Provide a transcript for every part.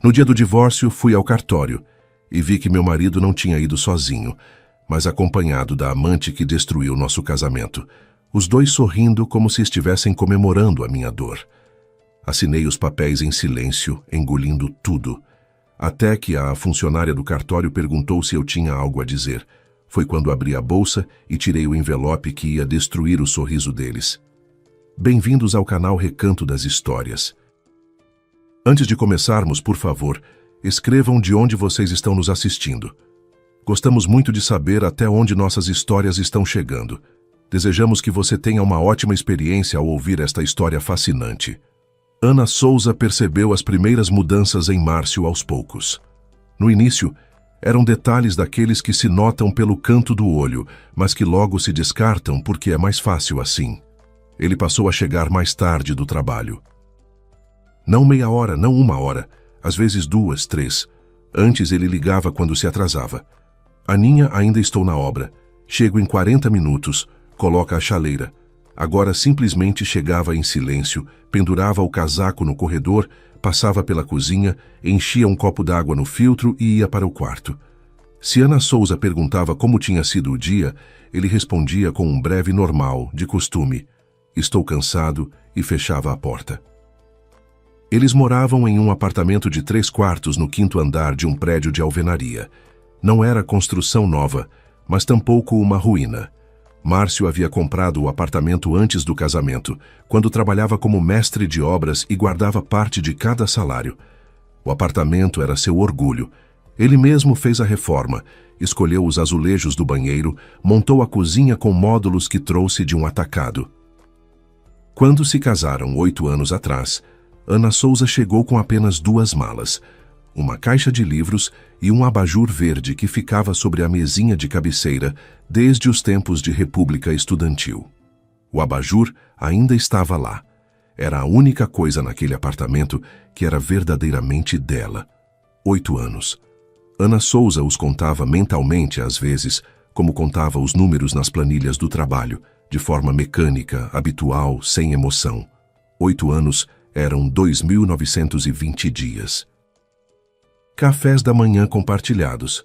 No dia do divórcio, fui ao cartório e vi que meu marido não tinha ido sozinho, mas acompanhado da amante que destruiu nosso casamento, os dois sorrindo como se estivessem comemorando a minha dor. Assinei os papéis em silêncio, engolindo tudo, até que a funcionária do cartório perguntou se eu tinha algo a dizer. Foi quando abri a bolsa e tirei o envelope que ia destruir o sorriso deles. Bem-vindos ao canal Recanto das Histórias. Antes de começarmos, por favor, escrevam de onde vocês estão nos assistindo. Gostamos muito de saber até onde nossas histórias estão chegando. Desejamos que você tenha uma ótima experiência ao ouvir esta história fascinante. Ana Souza percebeu as primeiras mudanças em Márcio aos poucos. No início, eram detalhes daqueles que se notam pelo canto do olho, mas que logo se descartam porque é mais fácil assim. Ele passou a chegar mais tarde do trabalho. Não meia hora, não uma hora, às vezes 2, 3. Antes ele ligava quando se atrasava. Aninha, ainda estou na obra. Chego em 40 minutos, coloca a chaleira. Agora simplesmente chegava em silêncio, pendurava o casaco no corredor, passava pela cozinha, enchia um copo d'água no filtro e ia para o quarto. Se Ana Souza perguntava como tinha sido o dia, ele respondia com um breve normal, de costume. Estou cansado, e fechava a porta. Eles moravam em um apartamento de 3 quartos no 5º andar de um prédio de alvenaria. Não era construção nova, mas tampouco uma ruína. Márcio havia comprado o apartamento antes do casamento, quando trabalhava como mestre de obras e guardava parte de cada salário. O apartamento era seu orgulho. Ele mesmo fez a reforma, escolheu os azulejos do banheiro, montou a cozinha com módulos que trouxe de um atacado. Quando se casaram 8 anos atrás, Ana Souza chegou com apenas 2 malas, uma caixa de livros e um abajur verde que ficava sobre a mesinha de cabeceira desde os tempos de República Estudantil. O abajur ainda estava lá. Era a única coisa naquele apartamento que era verdadeiramente dela. 8 anos. Ana Souza os contava mentalmente às vezes, como contava os números nas planilhas do trabalho, de forma mecânica, habitual, sem emoção. 8 anos eram 2.920 dias. Cafés da manhã compartilhados,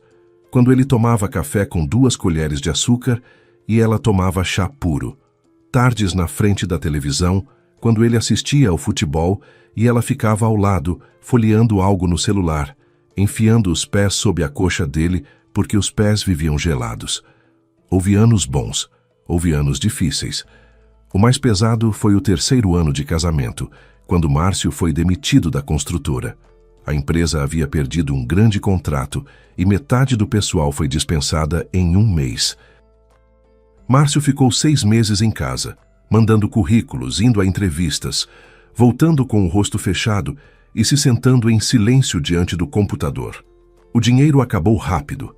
quando ele tomava café com 2 colheres de açúcar e ela tomava chá puro. Tardes na frente da televisão, quando ele assistia ao futebol e ela ficava ao lado, folheando algo no celular, enfiando os pés sob a coxa dele porque os pés viviam gelados. Houve anos bons, houve anos difíceis. O mais pesado foi o 3º ano de casamento, quando Márcio foi demitido da construtora. A empresa havia perdido um grande contrato e metade do pessoal foi dispensada em 1 mês. Márcio ficou 6 meses em casa, mandando currículos, indo a entrevistas, voltando com o rosto fechado e se sentando em silêncio diante do computador. O dinheiro acabou rápido.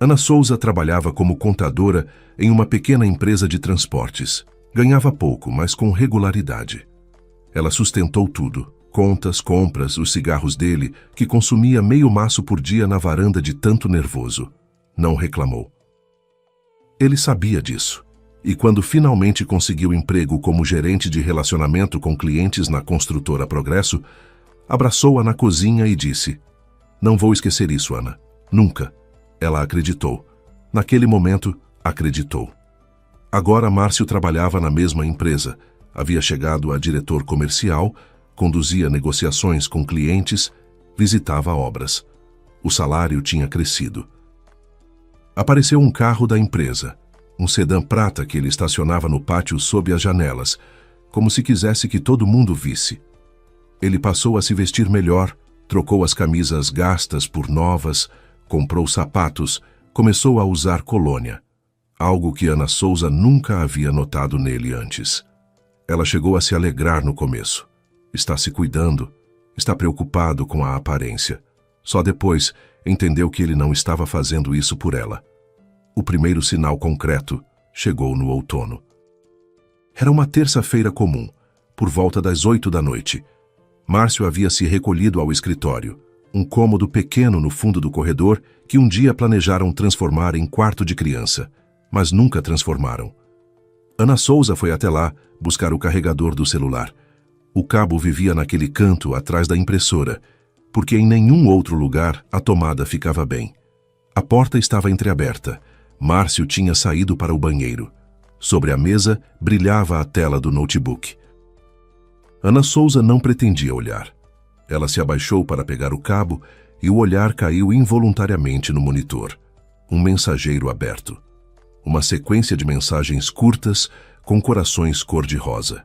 Ana Souza trabalhava como contadora em uma pequena empresa de transportes. Ganhava pouco, mas com regularidade. Ela sustentou tudo. Contas, compras, os cigarros dele, que consumia meio maço por dia na varanda de tanto nervoso. Não reclamou. Ele sabia disso. E quando finalmente conseguiu emprego como gerente de relacionamento com clientes na construtora Progresso, abraçou-a na cozinha e disse: "Não vou esquecer isso, Ana. Nunca." Ela acreditou. Naquele momento, acreditou. Agora Márcio trabalhava na mesma empresa. Havia chegado a diretor comercial, conduzia negociações com clientes, visitava obras. O salário tinha crescido. Apareceu um carro da empresa, um sedã prata que ele estacionava no pátio sob as janelas, como se quisesse que todo mundo visse. Ele passou a se vestir melhor, trocou as camisas gastas por novas, comprou sapatos, começou a usar colônia, algo que Ana Souza nunca havia notado nele antes. Ela chegou a se alegrar no começo. Está se cuidando, está preocupado com a aparência. Só depois entendeu que ele não estava fazendo isso por ela. O primeiro sinal concreto chegou no outono. Era uma terça-feira comum, por volta das 8 da noite. Márcio havia se recolhido ao escritório, um cômodo pequeno no fundo do corredor que um dia planejaram transformar em quarto de criança, mas nunca transformaram. Ana Souza foi até lá buscar o carregador do celular. O cabo vivia naquele canto atrás da impressora. porque em nenhum outro lugar a tomada ficava bem. A porta estava entreaberta. Márcio tinha saído para o banheiro. Sobre a mesa brilhava a tela do notebook. Ana Souza não pretendia olhar. Ela se abaixou para pegar o cabo e o olhar caiu involuntariamente no monitor. Um mensageiro aberto. Uma sequência de mensagens curtas com corações cor-de-rosa.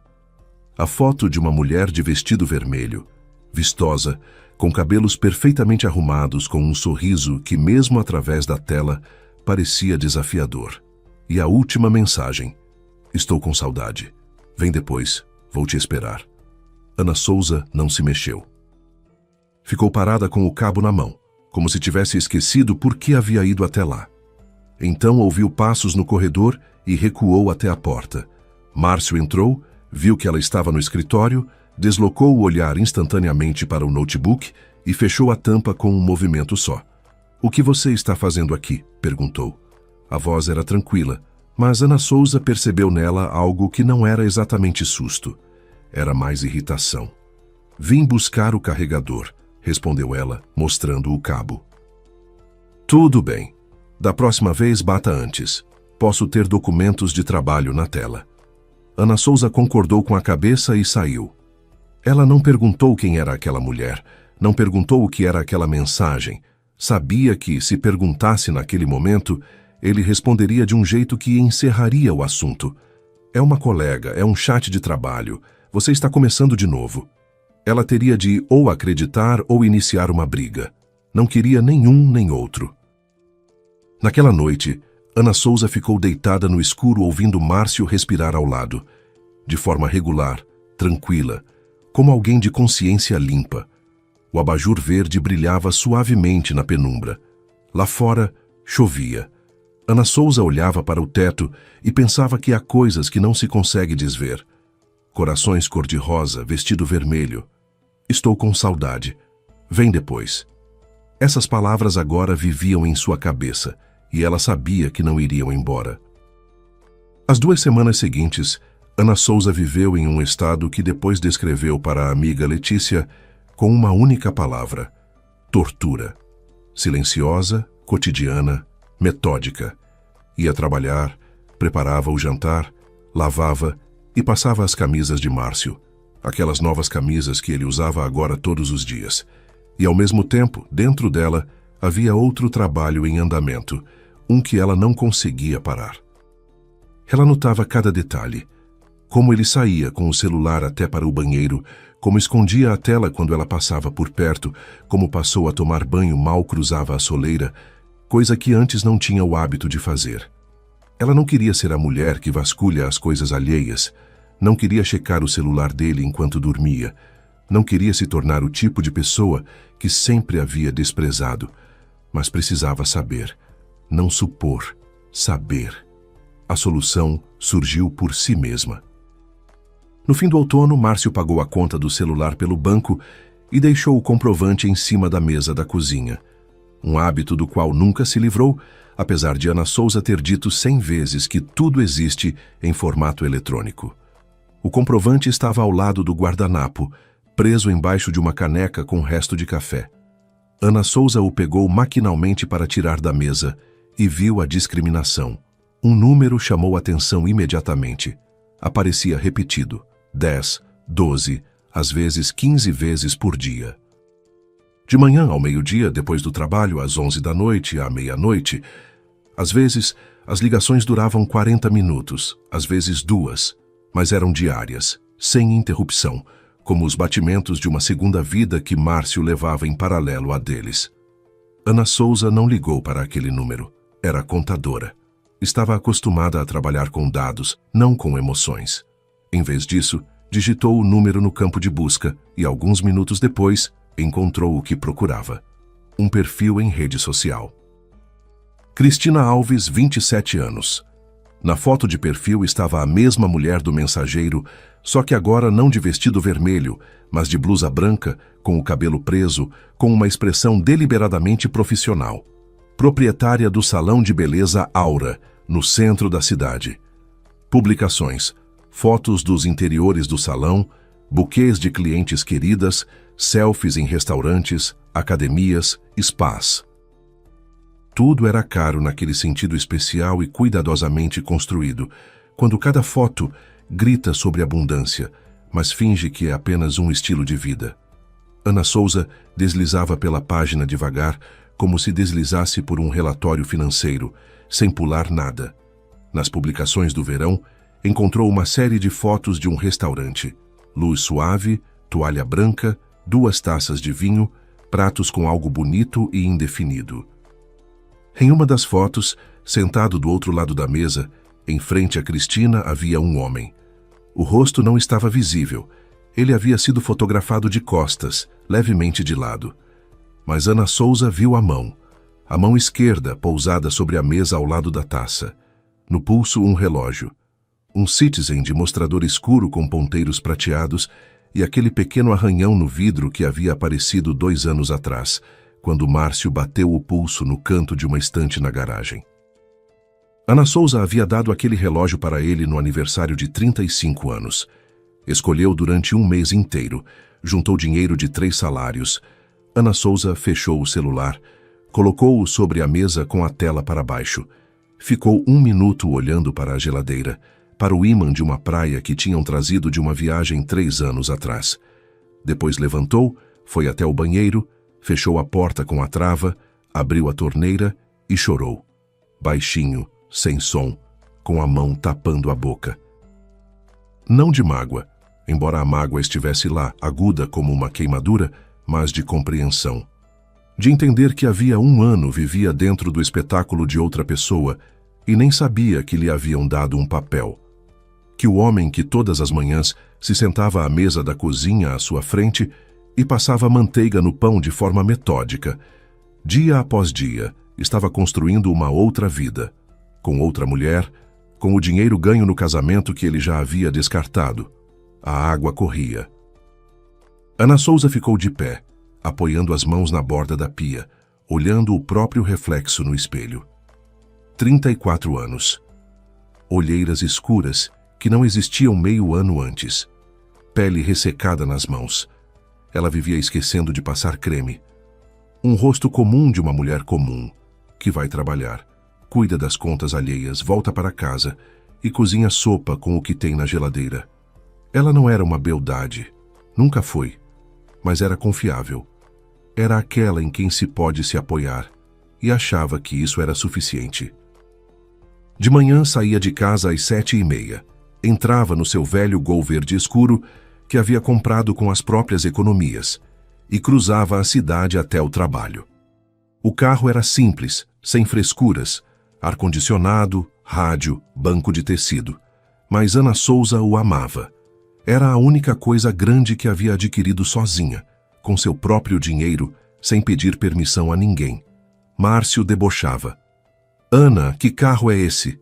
A foto de uma mulher de vestido vermelho, vistosa, com cabelos perfeitamente arrumados, com um sorriso que, mesmo através da tela, parecia desafiador. E a última mensagem: estou com saudade. Vem depois, vou te esperar. Ana Souza não se mexeu. Ficou parada com o cabo na mão, como se tivesse esquecido por que havia ido até lá. Então ouviu passos no corredor e recuou até a porta. Márcio entrou, viu que ela estava no escritório, deslocou o olhar instantaneamente para o notebook e fechou a tampa com um movimento só. "O que você está fazendo aqui?" perguntou. A voz era tranquila, mas Ana Souza percebeu nela algo que não era exatamente susto. Era mais irritação. "Vim buscar o carregador", respondeu ela, mostrando o cabo. "Tudo bem. Da próxima vez bata antes. Posso ter documentos de trabalho na tela." Ana Souza concordou com a cabeça e saiu. Ela não perguntou quem era aquela mulher, não perguntou o que era aquela mensagem. Sabia que, se perguntasse naquele momento, ele responderia de um jeito que encerraria o assunto. "É uma colega, é um chat de trabalho. Você está começando de novo." Ela teria de ou acreditar ou iniciar uma briga. Não queria nenhum nem outro. Naquela noite, Ana Souza ficou deitada no escuro ouvindo Márcio respirar ao lado, de forma regular, tranquila, como alguém de consciência limpa. O abajur verde brilhava suavemente na penumbra. Lá fora, chovia. Ana Souza olhava para o teto e pensava que há coisas que não se consegue desver. Corações cor-de-rosa, vestido vermelho. "Estou com saudade. Vem depois." Essas palavras agora viviam em sua cabeça, e ela sabia que não iriam embora. As 2 semanas seguintes, Ana Souza viveu em um estado que depois descreveu para a amiga Letícia com uma única palavra: tortura. Silenciosa, cotidiana, metódica. Ia trabalhar, preparava o jantar, lavava e passava as camisas de Márcio, aquelas novas camisas que ele usava agora todos os dias. E ao mesmo tempo, dentro dela, havia outro trabalho em andamento, um que ela não conseguia parar. Ela notava cada detalhe. Como ele saía com o celular até para o banheiro, como escondia a tela quando ela passava por perto, como passou a tomar banho mal cruzava a soleira, coisa que antes não tinha o hábito de fazer. Ela não queria ser a mulher que vasculha as coisas alheias, não queria checar o celular dele enquanto dormia, não queria se tornar o tipo de pessoa que sempre havia desprezado, mas precisava saber, não supor, saber. A solução surgiu por si mesma. No fim do outono, Márcio pagou a conta do celular pelo banco e deixou o comprovante em cima da mesa da cozinha. Um hábito do qual nunca se livrou, apesar de Ana Souza ter dito 100 vezes que tudo existe em formato eletrônico. O comprovante estava ao lado do guardanapo, preso embaixo de uma caneca com resto de café. Ana Souza o pegou maquinalmente para tirar da mesa e viu a discriminação. Um número chamou atenção imediatamente. Aparecia repetido. 10, 12, às vezes 15 vezes por dia. De manhã ao meio-dia, depois do trabalho, às 11 da noite, à meia-noite. Às vezes, as ligações duravam 40 minutos, às vezes 2, mas eram diárias, sem interrupção, como os batimentos de uma segunda vida que Márcio levava em paralelo a deles. Ana Souza não ligou para aquele número. Era contadora. Estava acostumada a trabalhar com dados, não com emoções. Em vez disso, digitou o número no campo de busca e, alguns minutos depois, encontrou o que procurava. Um perfil em rede social. Cristina Alves, 27 anos. Na foto de perfil estava a mesma mulher do mensageiro, só que agora não de vestido vermelho, mas de blusa branca, com o cabelo preso, com uma expressão deliberadamente profissional. Proprietária do salão de beleza Aura, no centro da cidade. Publicações. Fotos dos interiores do salão, Buquês de clientes queridas, selfies em restaurantes, academias, spas. Tudo era caro naquele sentido especial e cuidadosamente construído, quando cada foto grita sobre abundância, mas finge que é apenas um estilo de vida. Ana Souza deslizava pela página devagar, como se deslizasse por um relatório financeiro, sem pular nada. Nas publicações do verão, encontrou uma série de fotos de um restaurante. Luz suave, toalha branca, 2 taças de vinho, pratos com algo bonito e indefinido. Em uma das fotos, sentado do outro lado da mesa, em frente a Cristina, havia um homem. O rosto não estava visível. Ele havia sido fotografado de costas, levemente de lado. Mas Ana Souza viu a mão esquerda pousada sobre a mesa ao lado da taça. No pulso, um relógio. Um Citizen de mostrador escuro com ponteiros prateados e aquele pequeno arranhão no vidro que havia aparecido 2 anos atrás, quando Márcio bateu o pulso no canto de uma estante na garagem. Ana Souza havia dado aquele relógio para ele no aniversário de 35 anos. Escolheu durante 1 mês inteiro, juntou dinheiro de 3 salários. Ana Souza fechou o celular, colocou-o sobre a mesa com a tela para baixo. Ficou 1 minuto olhando para a geladeira, para o ímã de uma praia que tinham trazido de uma viagem 3 anos atrás. Depois levantou, foi até o banheiro, fechou a porta com a trava, abriu a torneira e chorou. Baixinho, sem som, com a mão tapando a boca. Não de mágoa, embora a mágoa estivesse lá, aguda como uma queimadura, mas de compreensão. De entender que havia 1 ano vivia dentro do espetáculo de outra pessoa e nem sabia que lhe haviam dado um papel. Que o homem que todas as manhãs se sentava à mesa da cozinha à sua frente e passava manteiga no pão de forma metódica, dia após dia, estava construindo uma outra vida, com outra mulher, com o dinheiro ganho no casamento que ele já havia descartado. A água corria. Ana Souza ficou de pé, apoiando as mãos na borda da pia, olhando o próprio reflexo no espelho. 34 anos. Olheiras escuras que não existiam meio ano antes. Pele ressecada nas mãos. Ela vivia esquecendo de passar creme. Um rosto comum de uma mulher comum, que vai trabalhar, cuida das contas alheias, volta para casa e cozinha sopa com o que tem na geladeira. Ela não era uma beldade, nunca foi, mas era confiável. Era aquela em quem se pode se apoiar, e achava que isso era suficiente. De manhã saía de casa às 7h30, entrava no seu velho Gol verde escuro, que havia comprado com as próprias economias, e cruzava a cidade até o trabalho. O carro era simples, sem frescuras, ar-condicionado, rádio, banco de tecido. Mas Ana Souza o amava. Era a única coisa grande que havia adquirido sozinha, com seu próprio dinheiro, sem pedir permissão a ninguém. Márcio debochava. Ana, que carro é esse?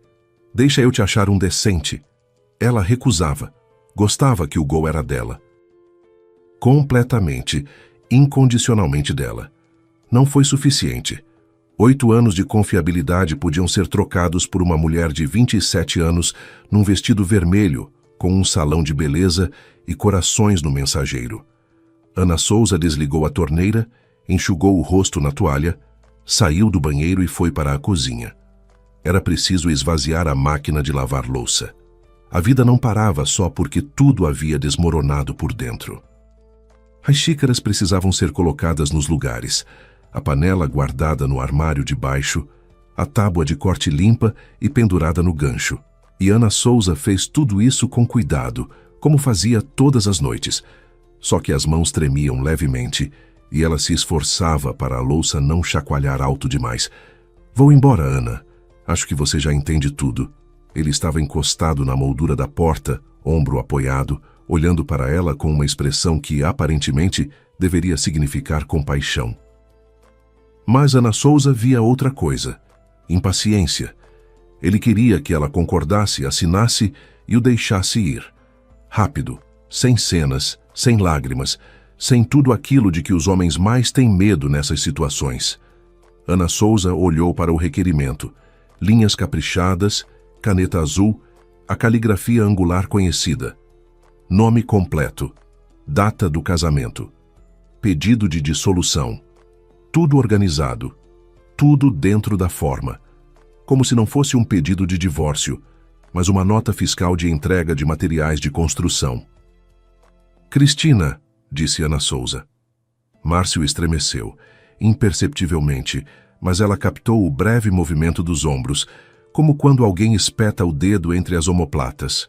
Deixa eu te achar um decente. Ela recusava. Gostava que o Gol era dela. Completamente, incondicionalmente dela. Não foi suficiente. 8 anos de confiabilidade podiam ser trocados por uma mulher de 27 anos num vestido vermelho, com um salão de beleza e corações no mensageiro. Ana Souza desligou a torneira, enxugou o rosto na toalha, saiu do banheiro e foi para a cozinha. Era preciso esvaziar a máquina de lavar louça. A vida não parava só porque tudo havia desmoronado por dentro. As xícaras precisavam ser colocadas nos lugares, a panela guardada no armário de baixo, a tábua de corte limpa e pendurada no gancho. E Ana Souza fez tudo isso com cuidado, como fazia todas as noites. Só que as mãos tremiam levemente e ela se esforçava para a louça não chacoalhar alto demais. Vou embora, Ana. Acho que você já entende tudo. Ele estava encostado na moldura da porta, ombro apoiado, olhando para ela com uma expressão que, aparentemente, deveria significar compaixão. Mas Ana Souza via outra coisa, impaciência. Ele queria que ela concordasse, assinasse e o deixasse ir. Rápido, sem cenas, sem lágrimas, sem tudo aquilo de que os homens mais têm medo nessas situações. Ana Souza olhou para o requerimento. Linhas caprichadas, caneta azul, a caligrafia angular conhecida. Nome completo: data do casamento, pedido de dissolução. Tudo organizado, tudo dentro da forma. Como se não fosse um pedido de divórcio, mas uma nota fiscal de entrega de materiais de construção. Cristina, disse Ana Souza. Márcio estremeceu, imperceptivelmente, mas ela captou o breve movimento dos ombros, como quando alguém espeta o dedo entre as omoplatas.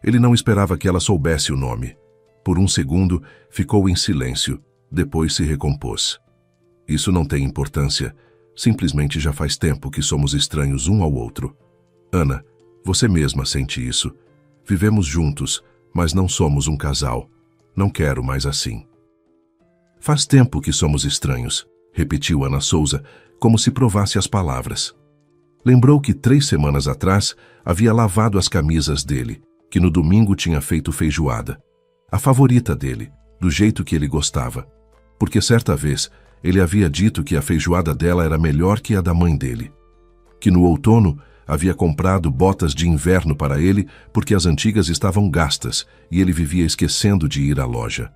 Ele não esperava que ela soubesse o nome. Por um segundo, ficou em silêncio, depois se recompôs. Isso não tem importância. Simplesmente já faz tempo que somos estranhos um ao outro. Ana, você mesma sente isso. Vivemos juntos, mas não somos um casal. Não quero mais assim. Faz tempo que somos estranhos, repetiu Ana Souza, como se provasse as palavras. Lembrou que 3 semanas atrás havia lavado as camisas dele, que no domingo tinha feito feijoada. A favorita dele, do jeito que ele gostava. Porque certa vez ele havia dito que a feijoada dela era melhor que a da mãe dele. Que no outono havia comprado botas de inverno para ele porque as antigas estavam gastas e ele vivia esquecendo de ir à loja.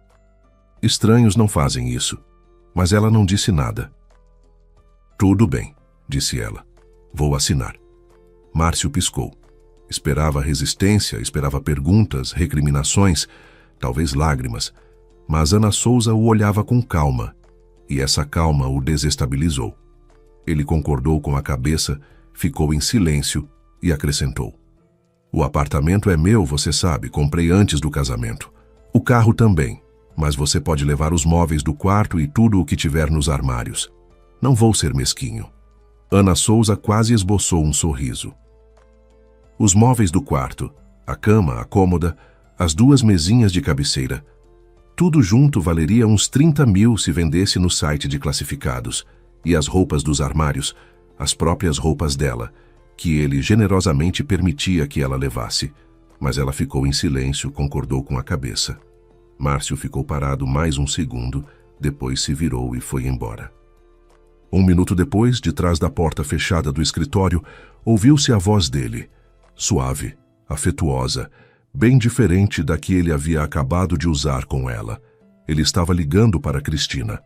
Estranhos não fazem isso, mas ela não disse nada. Tudo bem, disse ela. Vou assinar. Márcio piscou. Esperava resistência, esperava perguntas, recriminações, talvez lágrimas, mas Ana Souza o olhava com calma, e essa calma o desestabilizou. Ele concordou com a cabeça, ficou em silêncio e acrescentou. O apartamento é meu, você sabe, comprei antes do casamento. O carro também, mas você pode levar os móveis do quarto e tudo o que tiver nos armários. Não vou ser mesquinho. Ana Souza quase esboçou um sorriso. Os móveis do quarto, a cama, a cômoda, as 2 mesinhas de cabeceira, tudo junto valeria uns 30 mil se vendesse no site de classificados, e as roupas dos armários, as próprias roupas dela, que ele generosamente permitia que ela levasse, mas ela ficou em silêncio, concordou com a cabeça. Márcio ficou parado mais um segundo, depois se virou e foi embora. 1 minuto depois, de trás da porta fechada do escritório, ouviu-se a voz dele, suave, afetuosa, bem diferente da que ele havia acabado de usar com ela. Ele estava ligando para Cristina.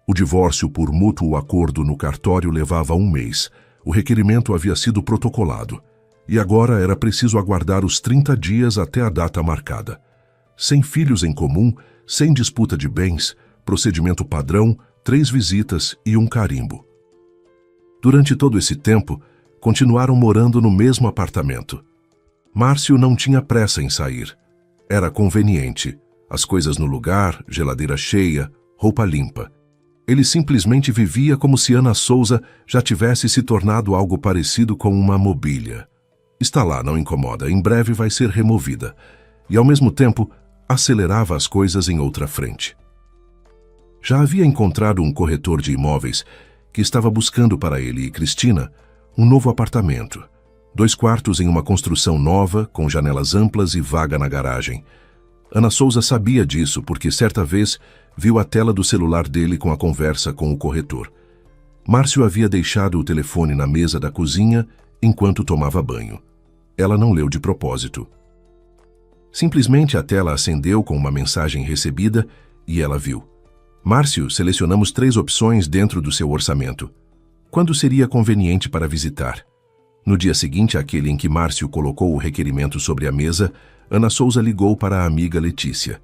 O divórcio por mútuo acordo no cartório levava 1 mês. O requerimento havia sido protocolado. E agora era preciso aguardar os 30 dias até a data marcada. Sem filhos em comum, sem disputa de bens, procedimento padrão, 3 visitas e um carimbo. Durante todo esse tempo, continuaram morando no mesmo apartamento. Márcio não tinha pressa em sair. Era conveniente. As coisas no lugar, geladeira cheia, roupa limpa. Ele simplesmente vivia como se Ana Souza já tivesse se tornado algo parecido com uma mobília. Está lá, não incomoda, em breve vai ser removida. E, ao mesmo tempo, acelerava as coisas em outra frente. Já havia encontrado um corretor de imóveis que estava buscando para ele e Cristina um novo apartamento. 2 quartos em uma construção nova, com janelas amplas e vaga na garagem. Ana Souza sabia disso porque certa vez viu a tela do celular dele com a conversa com o corretor. Márcio havia deixado o telefone na mesa da cozinha enquanto tomava banho. Ela não leu de propósito. Simplesmente a tela acendeu com uma mensagem recebida e ela viu. Márcio, selecionamos 3 opções dentro do seu orçamento. Quando seria conveniente para visitar? No dia seguinte àquele em que Márcio colocou o requerimento sobre a mesa, Ana Souza ligou para a amiga Letícia.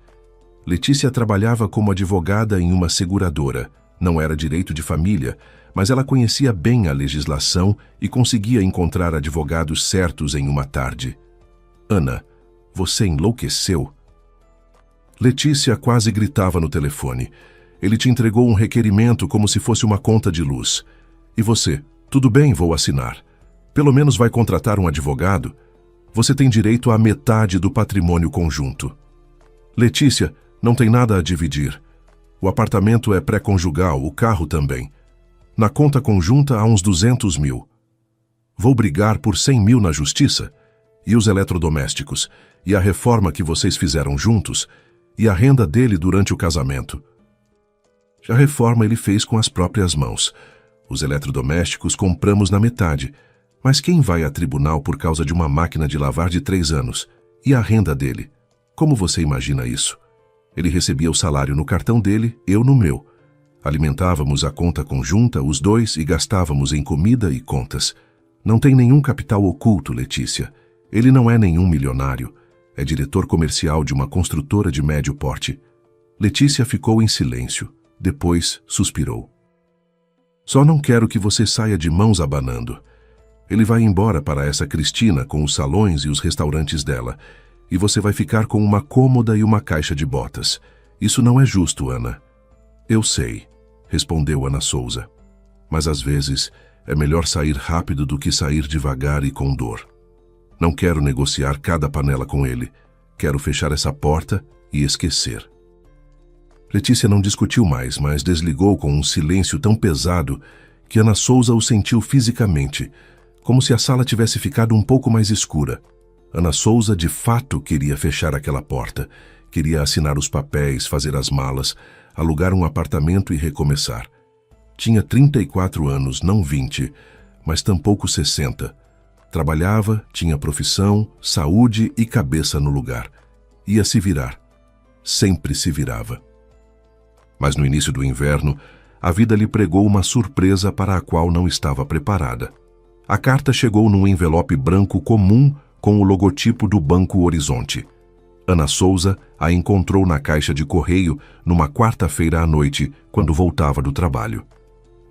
Letícia trabalhava como advogada em uma seguradora. Não era direito de família, mas ela conhecia bem a legislação e conseguia encontrar advogados certos em uma tarde. Ana, você enlouqueceu? Letícia quase gritava no telefone. Ele te entregou um requerimento como se fosse uma conta de luz. E você? Tudo bem, vou assinar. Pelo menos vai contratar um advogado? Você tem direito à metade do patrimônio conjunto. Letícia, não tem nada a dividir. O apartamento é pré-conjugal, o carro também. Na conta conjunta há uns 200 mil. Vou brigar por 100 mil na justiça? E os eletrodomésticos? E a reforma que vocês fizeram juntos? E a renda dele durante o casamento? A reforma ele fez com as próprias mãos. Os eletrodomésticos compramos na metade. Mas quem vai a tribunal por causa de uma máquina de lavar de 3 anos? E a renda dele? Como você imagina isso? Ele recebia o salário no cartão dele, eu no meu. Alimentávamos a conta conjunta, os dois, e gastávamos em comida e contas. Não tem nenhum capital oculto, Letícia. Ele não é nenhum milionário. É diretor comercial de uma construtora de médio porte. Letícia ficou em silêncio. Depois suspirou. Só não quero que você saia de mãos abanando. Ele vai embora para essa Cristina com os salões e os restaurantes dela. E você vai ficar com uma cômoda e uma caixa de botas. Isso não é justo, Ana. Eu sei, respondeu Ana Souza. Mas às vezes é melhor sair rápido do que sair devagar e com dor. Não quero negociar cada panela com ele. Quero fechar essa porta e esquecer. Letícia não discutiu mais, mas desligou com um silêncio tão pesado que Ana Souza o sentiu fisicamente, como se a sala tivesse ficado um pouco mais escura. Ana Souza de fato queria fechar aquela porta, queria assinar os papéis, fazer as malas, alugar um apartamento e recomeçar. Tinha 34 anos, não 20, mas tampouco 60. Trabalhava, tinha profissão, saúde e cabeça no lugar. Ia se virar. Sempre se virava. Mas no início do inverno, a vida lhe pregou uma surpresa para a qual não estava preparada. A carta chegou num envelope branco comum com o logotipo do Banco Horizonte. Ana Souza a encontrou na caixa de correio numa quarta-feira à noite, quando voltava do trabalho.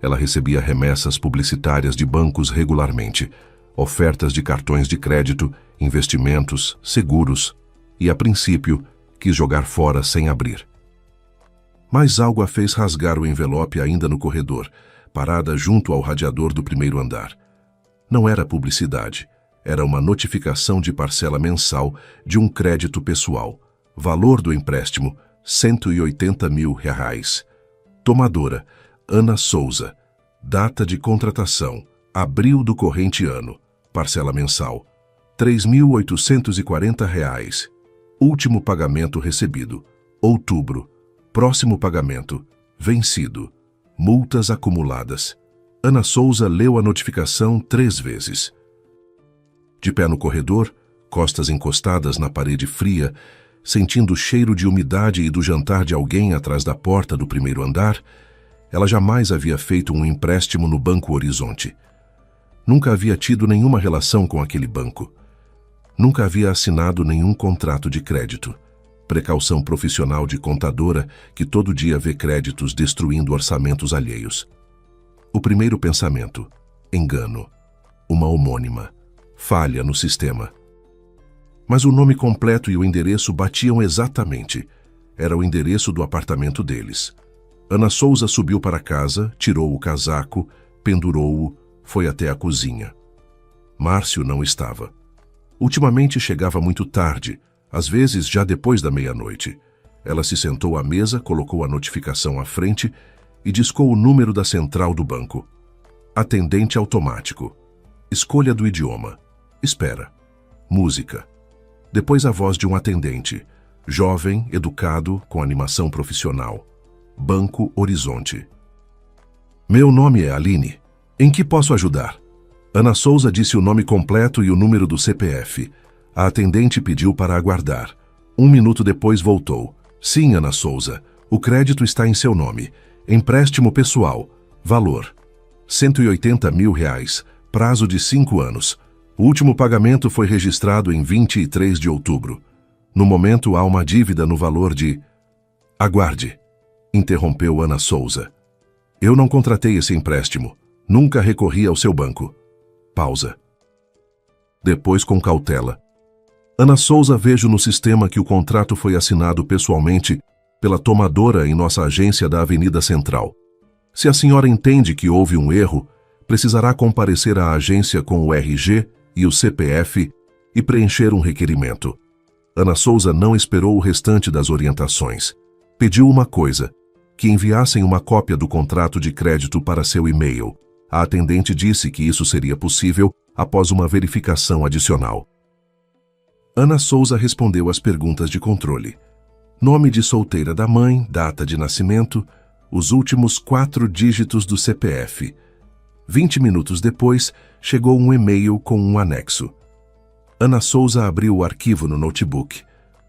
Ela recebia remessas publicitárias de bancos regularmente, ofertas de cartões de crédito, investimentos, seguros, e, a princípio, quis jogar fora sem abrir. Mas algo a fez rasgar o envelope ainda no corredor, parada junto ao radiador do primeiro andar. Não era publicidade, era uma notificação de parcela mensal de um crédito pessoal. Valor do empréstimo, R$180 mil. Tomadora, Ana Souza. Data de contratação, abril do corrente ano. Parcela mensal, R$3.840. Último pagamento recebido, outubro. Próximo pagamento, vencido. Multas acumuladas. Ana Souza leu a notificação 3 vezes. De pé no corredor, costas encostadas na parede fria, sentindo o cheiro de umidade e do jantar de alguém atrás da porta do primeiro andar, ela jamais havia feito um empréstimo no Banco Horizonte. Nunca havia tido nenhuma relação com aquele banco. Nunca havia assinado nenhum contrato de crédito. Precaução profissional de contadora que todo dia vê créditos destruindo orçamentos alheios. O primeiro pensamento, engano, uma homônima, falha no sistema. Mas o nome completo e o endereço batiam exatamente. Era o endereço do apartamento deles. Ana Souza subiu para casa, tirou o casaco, pendurou-o, foi até a cozinha. Márcio não estava. Ultimamente chegava muito tarde, às vezes já depois da meia-noite. Ela se sentou à mesa, colocou a notificação à frente e discou o número da central do banco. Atendente automático. Escolha do idioma. Espera. Música. Depois a voz de um atendente. Jovem, educado, com animação profissional. Banco Horizonte. Meu nome é Aline. Em que posso ajudar? Ana Souza disse o nome completo e o número do CPF. A atendente pediu para aguardar. 1 minuto depois voltou. Sim, Ana Souza. O crédito está em seu nome. Empréstimo pessoal. Valor. R$180 mil. Prazo de 5 anos. O último pagamento foi registrado em 23 de outubro. No momento há uma dívida no valor de... Aguarde. Interrompeu Ana Souza. Eu não contratei esse empréstimo. Nunca recorri ao seu banco. Pausa. Depois, com cautela. Ana Souza, vejo no sistema que o contrato foi assinado pessoalmente pela tomadora em nossa agência da Avenida Central. Se a senhora entende que houve um erro, precisará comparecer à agência com o RG e o CPF e preencher um requerimento. Ana Souza não esperou o restante das orientações. Pediu uma coisa, que enviassem uma cópia do contrato de crédito para seu e-mail. A atendente disse que isso seria possível após uma verificação adicional. Ana Souza respondeu às perguntas de controle. Nome de solteira da mãe, data de nascimento, os últimos 4 dígitos do CPF. 20 minutos depois, chegou um e-mail com um anexo. Ana Souza abriu o arquivo no notebook.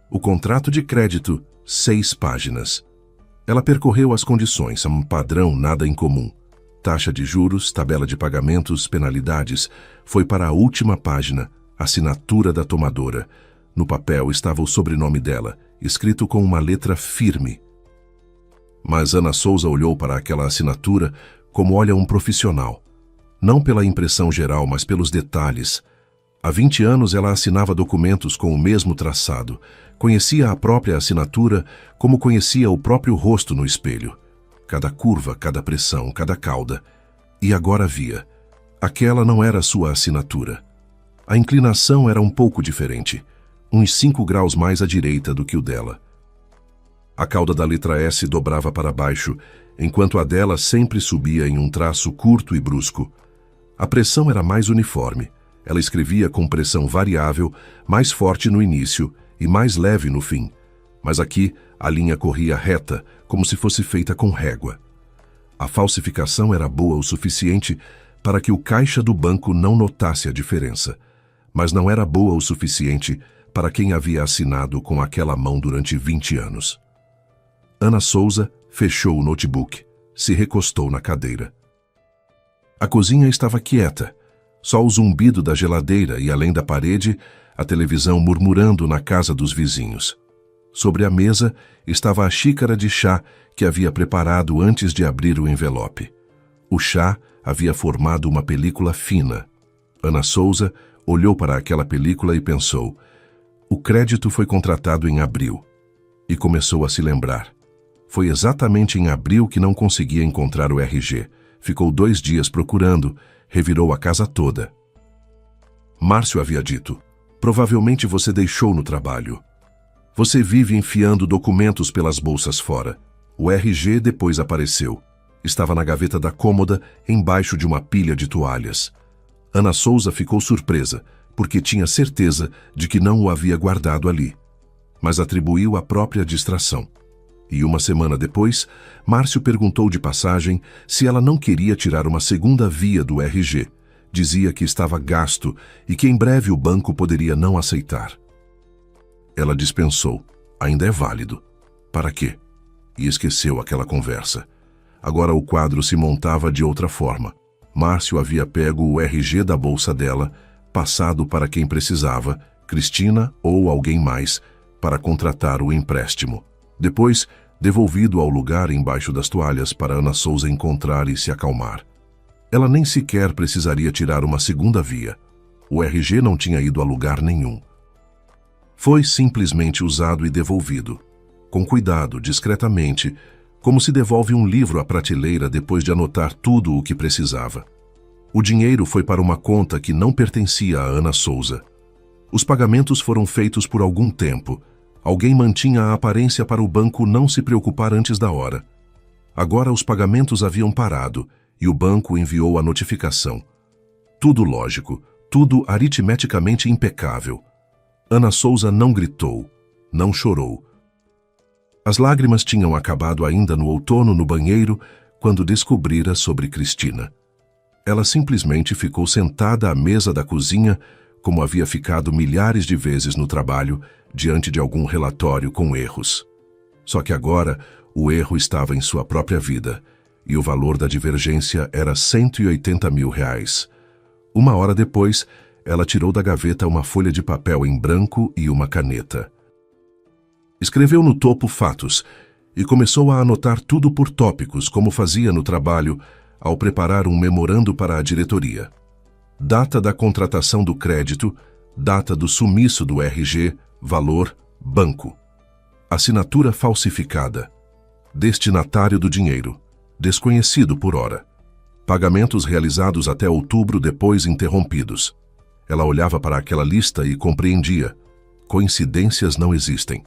O contrato de crédito 6 páginas. Ela percorreu as condições, um padrão nada incomum. Taxa de juros, tabela de pagamentos, penalidades. Foi para a última página, assinatura da tomadora. No papel estava o sobrenome dela, escrito com uma letra firme. Mas Ana Souza olhou para aquela assinatura como olha um profissional. Não pela impressão geral, mas pelos detalhes. Há 20 anos ela assinava documentos com o mesmo traçado. Conhecia a própria assinatura como conhecia o próprio rosto no espelho. Cada curva, cada pressão, cada cauda. E agora via. Aquela não era sua assinatura. A inclinação era um pouco diferente. Uns 5 graus mais à direita do que o dela. A cauda da letra S dobrava para baixo, enquanto a dela sempre subia em um traço curto e brusco. A pressão era mais uniforme. Ela escrevia com pressão variável, mais forte no início e mais leve no fim. Mas aqui a linha corria reta, como se fosse feita com régua. A falsificação era boa o suficiente para que o caixa do banco não notasse a diferença, mas não era boa o suficiente para quem havia assinado com aquela mão durante 20 anos. Ana Souza fechou o notebook, se recostou na cadeira. A cozinha estava quieta, só o zumbido da geladeira e, além da parede, a televisão murmurando na casa dos vizinhos. Sobre a mesa estava a xícara de chá que havia preparado antes de abrir o envelope. O chá havia formado uma película fina. Ana Souza olhou para aquela película e pensou: o crédito foi contratado em abril. E começou a se lembrar. Foi exatamente em abril que não conseguia encontrar o RG. Ficou 2 dias procurando, revirou a casa toda. Márcio havia dito: provavelmente você deixou no trabalho. Você vive enfiando documentos pelas bolsas fora. O RG depois apareceu. Estava na gaveta da cômoda, embaixo de uma pilha de toalhas. Ana Souza ficou surpresa, porque tinha certeza de que não o havia guardado ali. Mas atribuiu à própria distração. E 1 semana depois, Márcio perguntou de passagem se ela não queria tirar uma segunda via do RG. Dizia que estava gasto e que em breve o banco poderia não aceitar. Ela dispensou. Ainda é válido. Para quê? E esqueceu aquela conversa. Agora o quadro se montava de outra forma. Márcio havia pego o RG da bolsa dela, passado para quem precisava, Cristina ou alguém mais, para contratar o empréstimo. Depois, devolvido ao lugar embaixo das toalhas para Ana Souza encontrar e se acalmar. Ela nem sequer precisaria tirar uma segunda via. O RG não tinha ido a lugar nenhum. Foi simplesmente usado e devolvido. Com cuidado, discretamente, como se devolve um livro à prateleira depois de anotar tudo o que precisava. O dinheiro foi para uma conta que não pertencia a Ana Souza. Os pagamentos foram feitos por algum tempo. Alguém mantinha a aparência para o banco não se preocupar antes da hora. Agora os pagamentos haviam parado e o banco enviou a notificação. Tudo lógico, tudo aritmeticamente impecável. Ana Souza não gritou, não chorou. As lágrimas tinham acabado ainda no outono no banheiro quando descobrira sobre Cristina. Ela simplesmente ficou sentada à mesa da cozinha, como havia ficado milhares de vezes no trabalho, diante de algum relatório com erros. Só que agora o erro estava em sua própria vida, e o valor da divergência era 180 mil reais. 1 hora depois, ela tirou da gaveta uma folha de papel em branco e uma caneta. Escreveu no topo fatos e começou a anotar tudo por tópicos, como fazia no trabalho ao preparar um memorando para a diretoria. Data da contratação do crédito, data do sumiço do RG, valor, banco. Assinatura falsificada. Destinatário do dinheiro, desconhecido por hora. Pagamentos realizados até outubro, depois interrompidos. Ela olhava para aquela lista e compreendia. Coincidências não existem.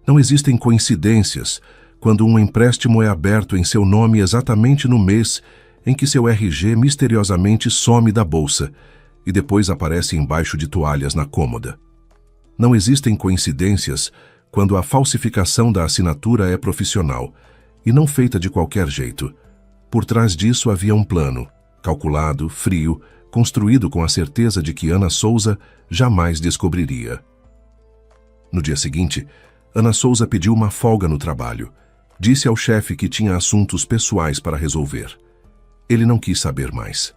Não existem coincidências quando um empréstimo é aberto em seu nome exatamente no mês em que seu RG misteriosamente some da bolsa e depois aparece embaixo de toalhas na cômoda. Não existem coincidências quando a falsificação da assinatura é profissional e não feita de qualquer jeito. Por trás disso havia um plano, calculado, frio, construído com a certeza de que Ana Souza jamais descobriria. No dia seguinte, Ana Souza pediu uma folga no trabalho. Disse ao chefe que tinha assuntos pessoais para resolver. Ele não quis saber mais.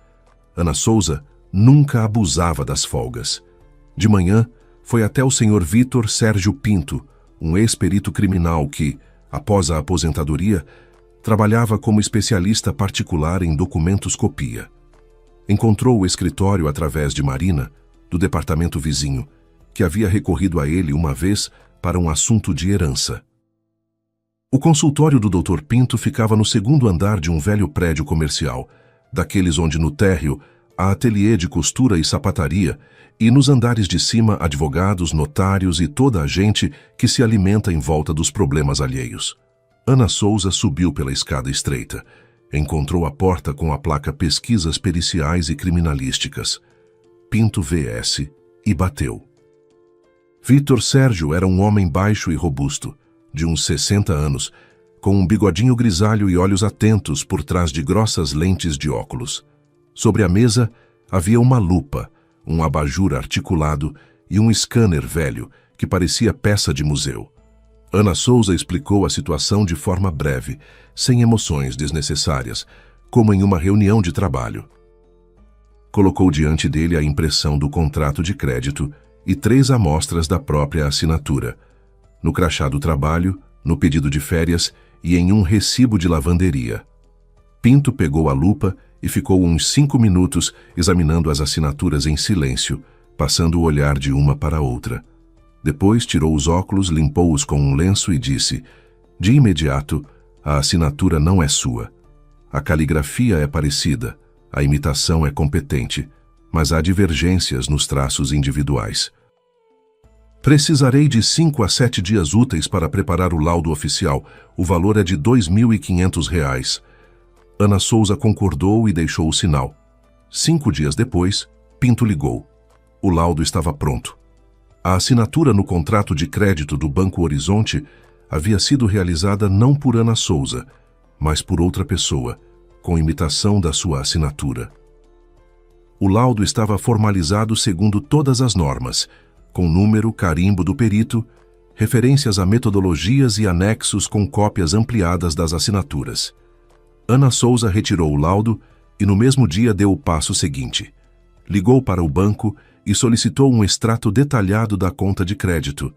Ana Souza nunca abusava das folgas. De manhã, foi até o Sr. Vítor Sérgio Pinto, um ex-perito criminal que, após a aposentadoria, trabalhava como especialista particular em documentos-copia. Encontrou o escritório através de Marina, do departamento vizinho, que havia recorrido a ele uma vez para um assunto de herança. O consultório do Dr. Pinto ficava no segundo andar de um velho prédio comercial, daqueles onde no térreo há ateliê de costura e sapataria, e nos andares de cima advogados, notários e toda a gente que se alimenta em volta dos problemas alheios. Ana Souza subiu pela escada estreita. Encontrou a porta com a placa Pesquisas Periciais e Criminalísticas. Pinto VS, e bateu. Vítor Sérgio era um homem baixo e robusto, de uns 60 anos, com um bigodinho grisalho e olhos atentos por trás de grossas lentes de óculos. Sobre a mesa havia uma lupa, um abajur articulado e um scanner velho que parecia peça de museu. Ana Souza explicou a situação de forma breve, sem emoções desnecessárias, como em uma reunião de trabalho. Colocou diante dele a impressão do contrato de crédito e 3 amostras da própria assinatura, no crachá do trabalho, no pedido de férias e em um recibo de lavanderia. Pinto pegou a lupa e ficou uns 5 minutos examinando as assinaturas em silêncio, passando o olhar de uma para outra. Depois tirou os óculos, limpou-os com um lenço e disse: de imediato, a assinatura não é sua. A caligrafia é parecida, a imitação é competente, mas há divergências nos traços individuais. Precisarei de 5 a 7 dias úteis para preparar o laudo oficial. O valor é de R$ 2.500. Ana Souza concordou e deixou o sinal. 5 dias depois, Pinto ligou. O laudo estava pronto. A assinatura no contrato de crédito do Banco Horizonte havia sido realizada não por Ana Souza, mas por outra pessoa, com imitação da sua assinatura. O laudo estava formalizado segundo todas as normas, com número, carimbo do perito, referências a metodologias e anexos com cópias ampliadas das assinaturas. Ana Souza retirou o laudo e no mesmo dia deu o passo seguinte. Ligou para o banco e solicitou um extrato detalhado da conta de crédito.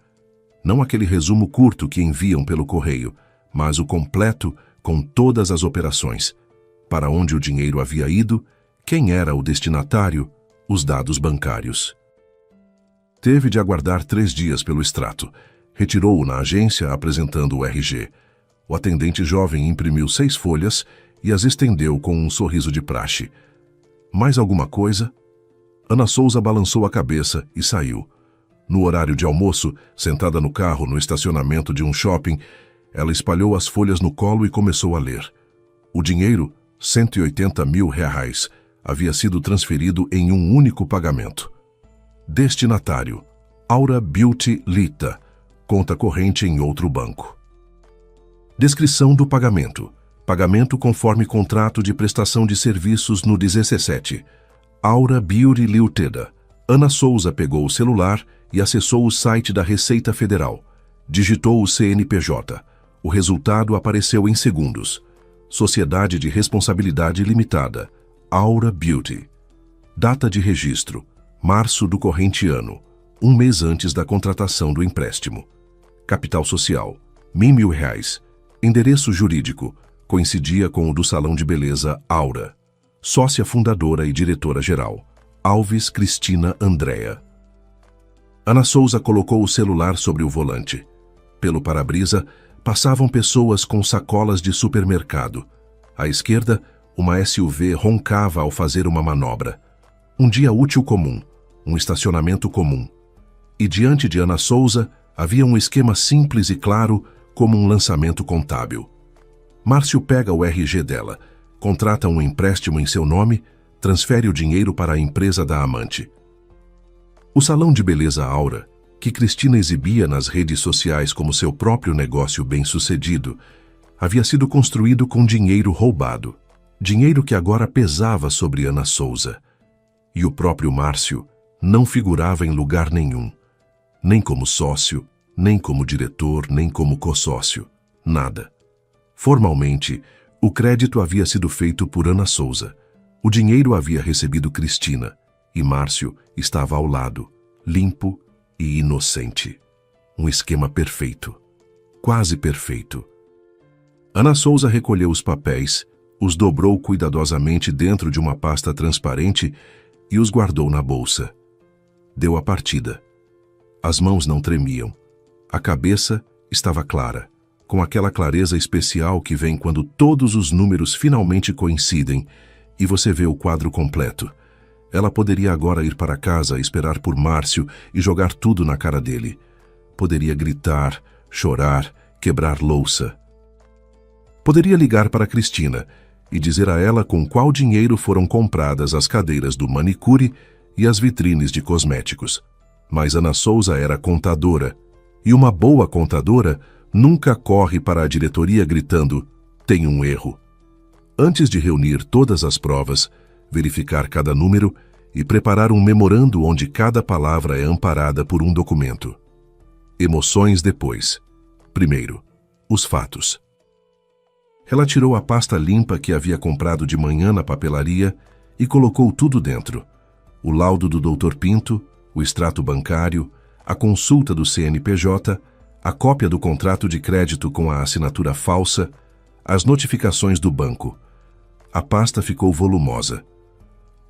Não aquele resumo curto que enviam pelo correio, mas o completo com todas as operações. Para onde o dinheiro havia ido, quem era o destinatário, os dados bancários. Teve de aguardar 3 dias pelo extrato. Retirou-o na agência, apresentando o RG. O atendente jovem imprimiu 6 folhas e as estendeu com um sorriso de praxe. Mais alguma coisa? Ana Souza balançou a cabeça e saiu. No horário de almoço, sentada no carro no estacionamento de um shopping, ela espalhou as folhas no colo e começou a ler. O dinheiro, R$ 180 mil, havia sido transferido em um único pagamento. Destinatário: Aura Beauty Lita, conta corrente em outro banco. Descrição do pagamento: pagamento conforme contrato de prestação de serviços no 17. Aura Beauty Limited. Ana Souza pegou o celular e acessou o site da Receita Federal. Digitou o CNPJ. O resultado apareceu em segundos. Sociedade de Responsabilidade Limitada, Aura Beauty. Data de registro: março do corrente ano, 1 mês antes da contratação do empréstimo. Capital social: R$ 1.000. Endereço jurídico: coincidia com o do salão de beleza Aura. Sócia fundadora e diretora-geral: Alves Cristina Andréa. Ana Souza colocou o celular sobre o volante. Pelo para-brisa, passavam pessoas com sacolas de supermercado. À esquerda, uma SUV roncava ao fazer uma manobra. Um dia útil comum, um estacionamento comum. E diante de Ana Souza, havia um esquema simples e claro, como um lançamento contábil. Márcio pega o RG dela, contrata um empréstimo em seu nome, transfere o dinheiro para a empresa da amante. O salão de beleza Aura, que Cristina exibia nas redes sociais como seu próprio negócio bem-sucedido, havia sido construído com dinheiro roubado, dinheiro que agora pesava sobre Ana Souza. E o próprio Márcio não figurava em lugar nenhum, nem como sócio, nem como diretor, nem como consórcio. Nada. Formalmente, o crédito havia sido feito por Ana Souza. O dinheiro havia recebido Cristina, e Márcio estava ao lado, limpo e inocente. Um esquema perfeito. Quase perfeito. Ana Souza recolheu os papéis, os dobrou cuidadosamente dentro de uma pasta transparente e os guardou na bolsa. Deu a partida. As mãos não tremiam. A cabeça estava clara, com aquela clareza especial que vem quando todos os números finalmente coincidem e você vê o quadro completo. Ela poderia agora ir para casa, esperar por Márcio e jogar tudo na cara dele. Poderia gritar, chorar, quebrar louça. Poderia ligar para Cristina e dizer a ela com qual dinheiro foram compradas as cadeiras do manicure e as vitrines de cosméticos. Mas Ana Souza era contadora, e uma boa contadora nunca corre para a diretoria gritando: "Tem um erro". Antes de reunir todas as provas, verificar cada número e preparar um memorando onde cada palavra é amparada por um documento. Emoções depois. Primeiro, os fatos. Ela tirou a pasta limpa que havia comprado de manhã na papelaria e colocou tudo dentro. O laudo do Dr. Pinto, o extrato bancário, a consulta do CNPJ, a cópia do contrato de crédito com a assinatura falsa, as notificações do banco. A pasta ficou volumosa.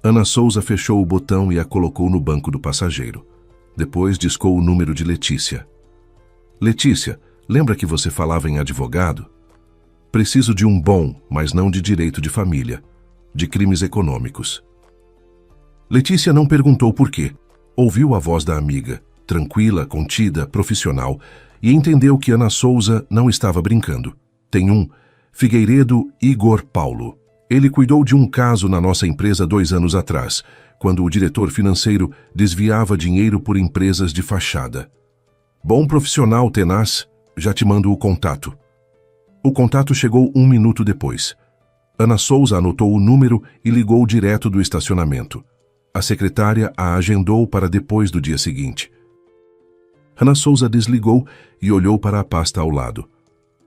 Ana Souza fechou o botão e a colocou no banco do passageiro. Depois discou o número de Letícia. "Letícia, lembra que você falava em advogado? Preciso de um bom, mas não de direito de família, de crimes econômicos." Letícia não perguntou por quê. Ouviu a voz da amiga, tranquila, contida, profissional, e entendeu que Ana Souza não estava brincando. "Tem um, Figueiredo Igor Paulo. Ele cuidou de um caso na nossa empresa 2 anos atrás, quando o diretor financeiro desviava dinheiro por empresas de fachada. Bom profissional, tenaz, já te mando o contato." O contato chegou 1 minuto depois. Ana Souza anotou o número e ligou direto do estacionamento. A secretária a agendou para depois do dia seguinte. Ana Souza desligou e olhou para a pasta ao lado.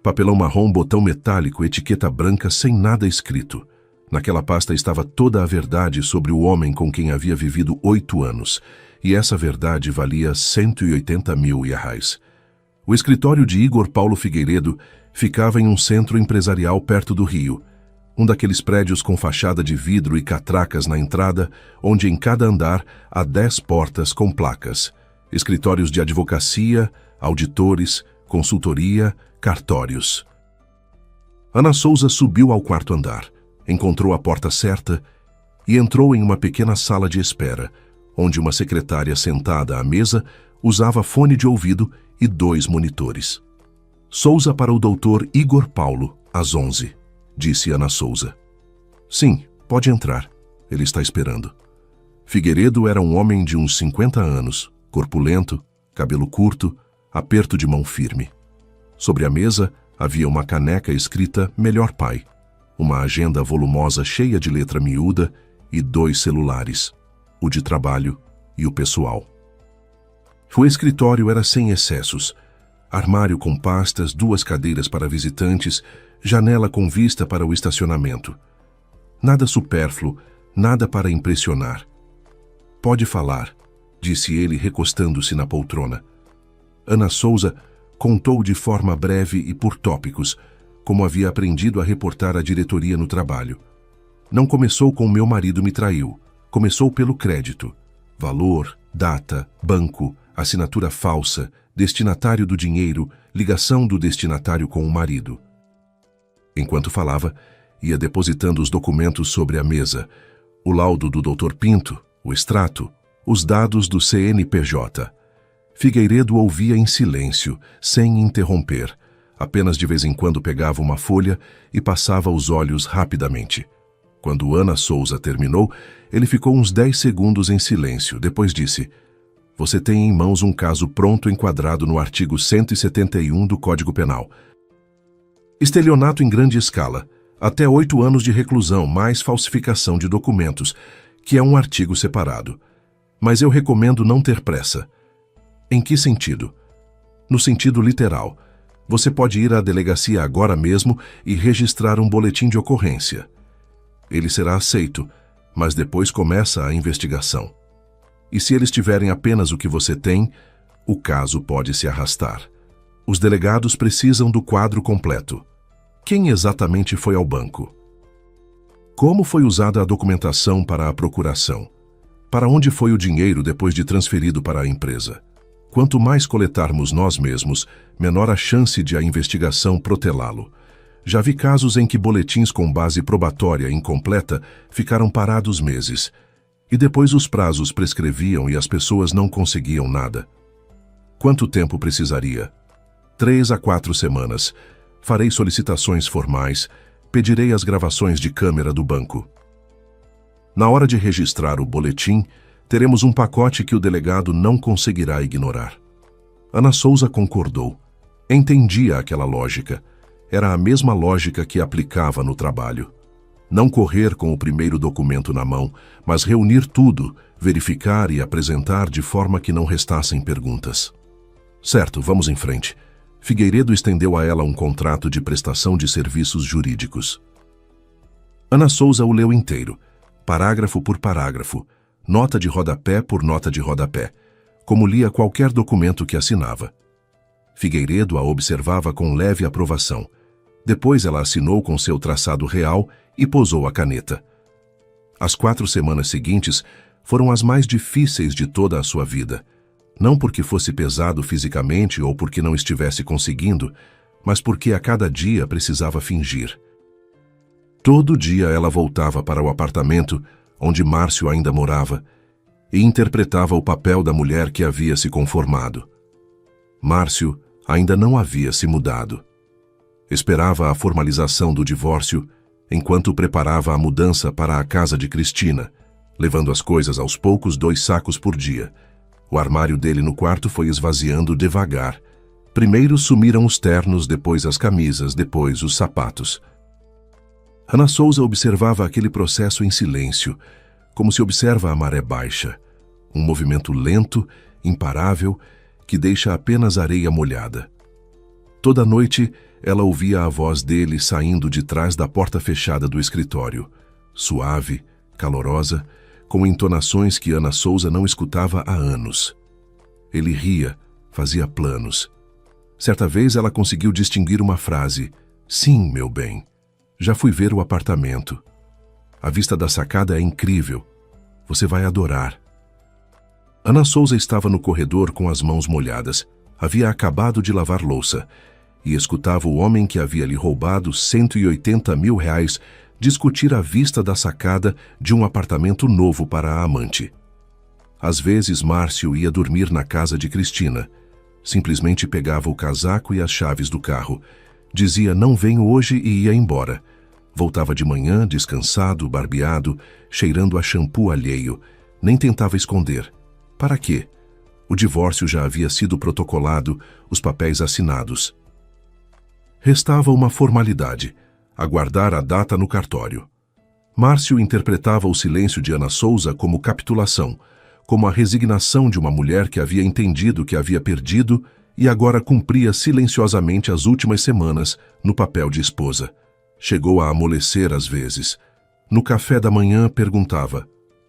Papelão marrom, botão metálico, etiqueta branca sem nada escrito. Naquela pasta estava toda a verdade sobre o homem com quem havia vivido 8 anos, e essa verdade valia 180 mil reais. O escritório de Igor Paulo Figueiredo ficava em um centro empresarial perto do Rio, um daqueles prédios com fachada de vidro e catracas na entrada, onde em cada andar há 10 portas com placas, escritórios de advocacia, auditores, consultoria, cartórios. Ana Souza subiu ao 4º andar, encontrou a porta certa e entrou em uma pequena sala de espera, onde uma secretária sentada à mesa usava fone de ouvido e 2 monitores. "Souza para o Dr. Igor Paulo, às 11, disse Ana Souza. "Sim, pode entrar. Ele está esperando." Figueiredo era um homem de uns 50 anos, corpulento, cabelo curto, aperto de mão firme. Sobre a mesa havia uma caneca escrita "Melhor Pai", uma agenda volumosa cheia de letra miúda e 2 celulares, o de trabalho e o pessoal. O escritório era sem excessos. Armário com pastas, 2 cadeiras para visitantes, janela com vista para o estacionamento. Nada supérfluo, nada para impressionar. "Pode falar", disse ele recostando-se na poltrona. Ana Souza contou de forma breve e por tópicos, como havia aprendido a reportar a diretoria no trabalho. "Não começou com "meu marido me traiu", começou pelo crédito. Valor, data, banco, assinatura falsa, destinatário do dinheiro, ligação do destinatário com o marido." Enquanto falava, ia depositando os documentos sobre a mesa, o laudo do Dr. Pinto, o extrato, os dados do CNPJ. Figueiredo ouvia em silêncio, sem interromper. Apenas de vez em quando pegava uma folha e passava os olhos rapidamente. Quando Ana Souza terminou, ele ficou uns 10 segundos em silêncio, depois disse: "Você tem em mãos um caso pronto enquadrado no artigo 171 do Código Penal. Estelionato em grande escala, até 8 anos de reclusão, mais falsificação de documentos, que é um artigo separado. Mas eu recomendo não ter pressa." "Em que sentido?" No sentido literal, você pode ir à delegacia agora mesmo e registrar um boletim de ocorrência. Ele será aceito, mas depois começa a investigação. E se eles tiverem apenas o que você tem, o caso pode se arrastar. Os delegados precisam do quadro completo. Quem exatamente foi ao banco? Como foi usada a documentação para a procuração? Para onde foi o dinheiro depois de transferido para a empresa? Quanto mais coletarmos nós mesmos, menor a chance de a investigação protelá-lo. Já vi casos em que boletins com base probatória incompleta ficaram parados meses, e depois os prazos prescreviam e as pessoas não conseguiam nada. Quanto tempo precisaria? 3 a 4 semanas. Farei solicitações formais, pedirei as gravações de câmera do banco. Na hora de registrar o boletim, teremos um pacote que o delegado não conseguirá ignorar. Ana Souza concordou. Entendia aquela lógica. Era a mesma lógica que aplicava no trabalho. Não correr com o primeiro documento na mão, mas reunir tudo, verificar e apresentar de forma que não restassem perguntas. Certo, vamos em frente. Figueiredo estendeu a ela um contrato de prestação de serviços jurídicos. Ana Souza o leu inteiro, parágrafo por parágrafo, nota de rodapé por nota de rodapé, como lia qualquer documento que assinava. Figueiredo a observava com leve aprovação. Depois ela assinou com seu traçado real e posou a caneta. As 4 semanas seguintes foram as mais difíceis de toda a sua vida. Não porque fosse pesado fisicamente ou porque não estivesse conseguindo, mas porque a cada dia precisava fingir. Todo dia ela voltava para o apartamento onde Márcio ainda morava e interpretava o papel da mulher que havia se conformado. Márcio ainda não havia se mudado. Esperava a formalização do divórcio enquanto preparava a mudança para a casa de Cristina, levando as coisas aos poucos 2 sacos por dia. O armário dele no quarto foi esvaziando devagar. Primeiro sumiram os ternos, depois as camisas, depois os sapatos. Ana Souza observava aquele processo em silêncio, como se observa a maré baixa. Um movimento lento, imparável, que deixa apenas areia molhada. Toda noite, ela ouvia a voz dele saindo de trás da porta fechada do escritório, suave, calorosa, com entonações que Ana Souza não escutava há anos. Ele ria, fazia planos. Certa vez ela conseguiu distinguir uma frase: "Sim, meu bem, já fui ver o apartamento. A vista da sacada é incrível. Você vai adorar." Ana Souza estava no corredor com as mãos molhadas. Havia acabado de lavar louça e escutava o homem que havia lhe roubado R$180 mil discutir a vista da sacada de um apartamento novo para a amante. Às vezes, Márcio ia dormir na casa de Cristina. Simplesmente pegava o casaco e as chaves do carro. Dizia "não venho hoje" e ia embora. Voltava de manhã, descansado, barbeado, cheirando a shampoo alheio. Nem tentava esconder. Para quê? O divórcio já havia sido protocolado, os papéis assinados. Restava uma formalidade: aguardar a data no cartório. Márcio interpretava o silêncio de Ana Souza como capitulação, como a resignação de uma mulher que havia entendido que havia perdido e agora cumpria silenciosamente as últimas semanas no papel de esposa. Chegou a amolecer às vezes. No café da manhã perguntava: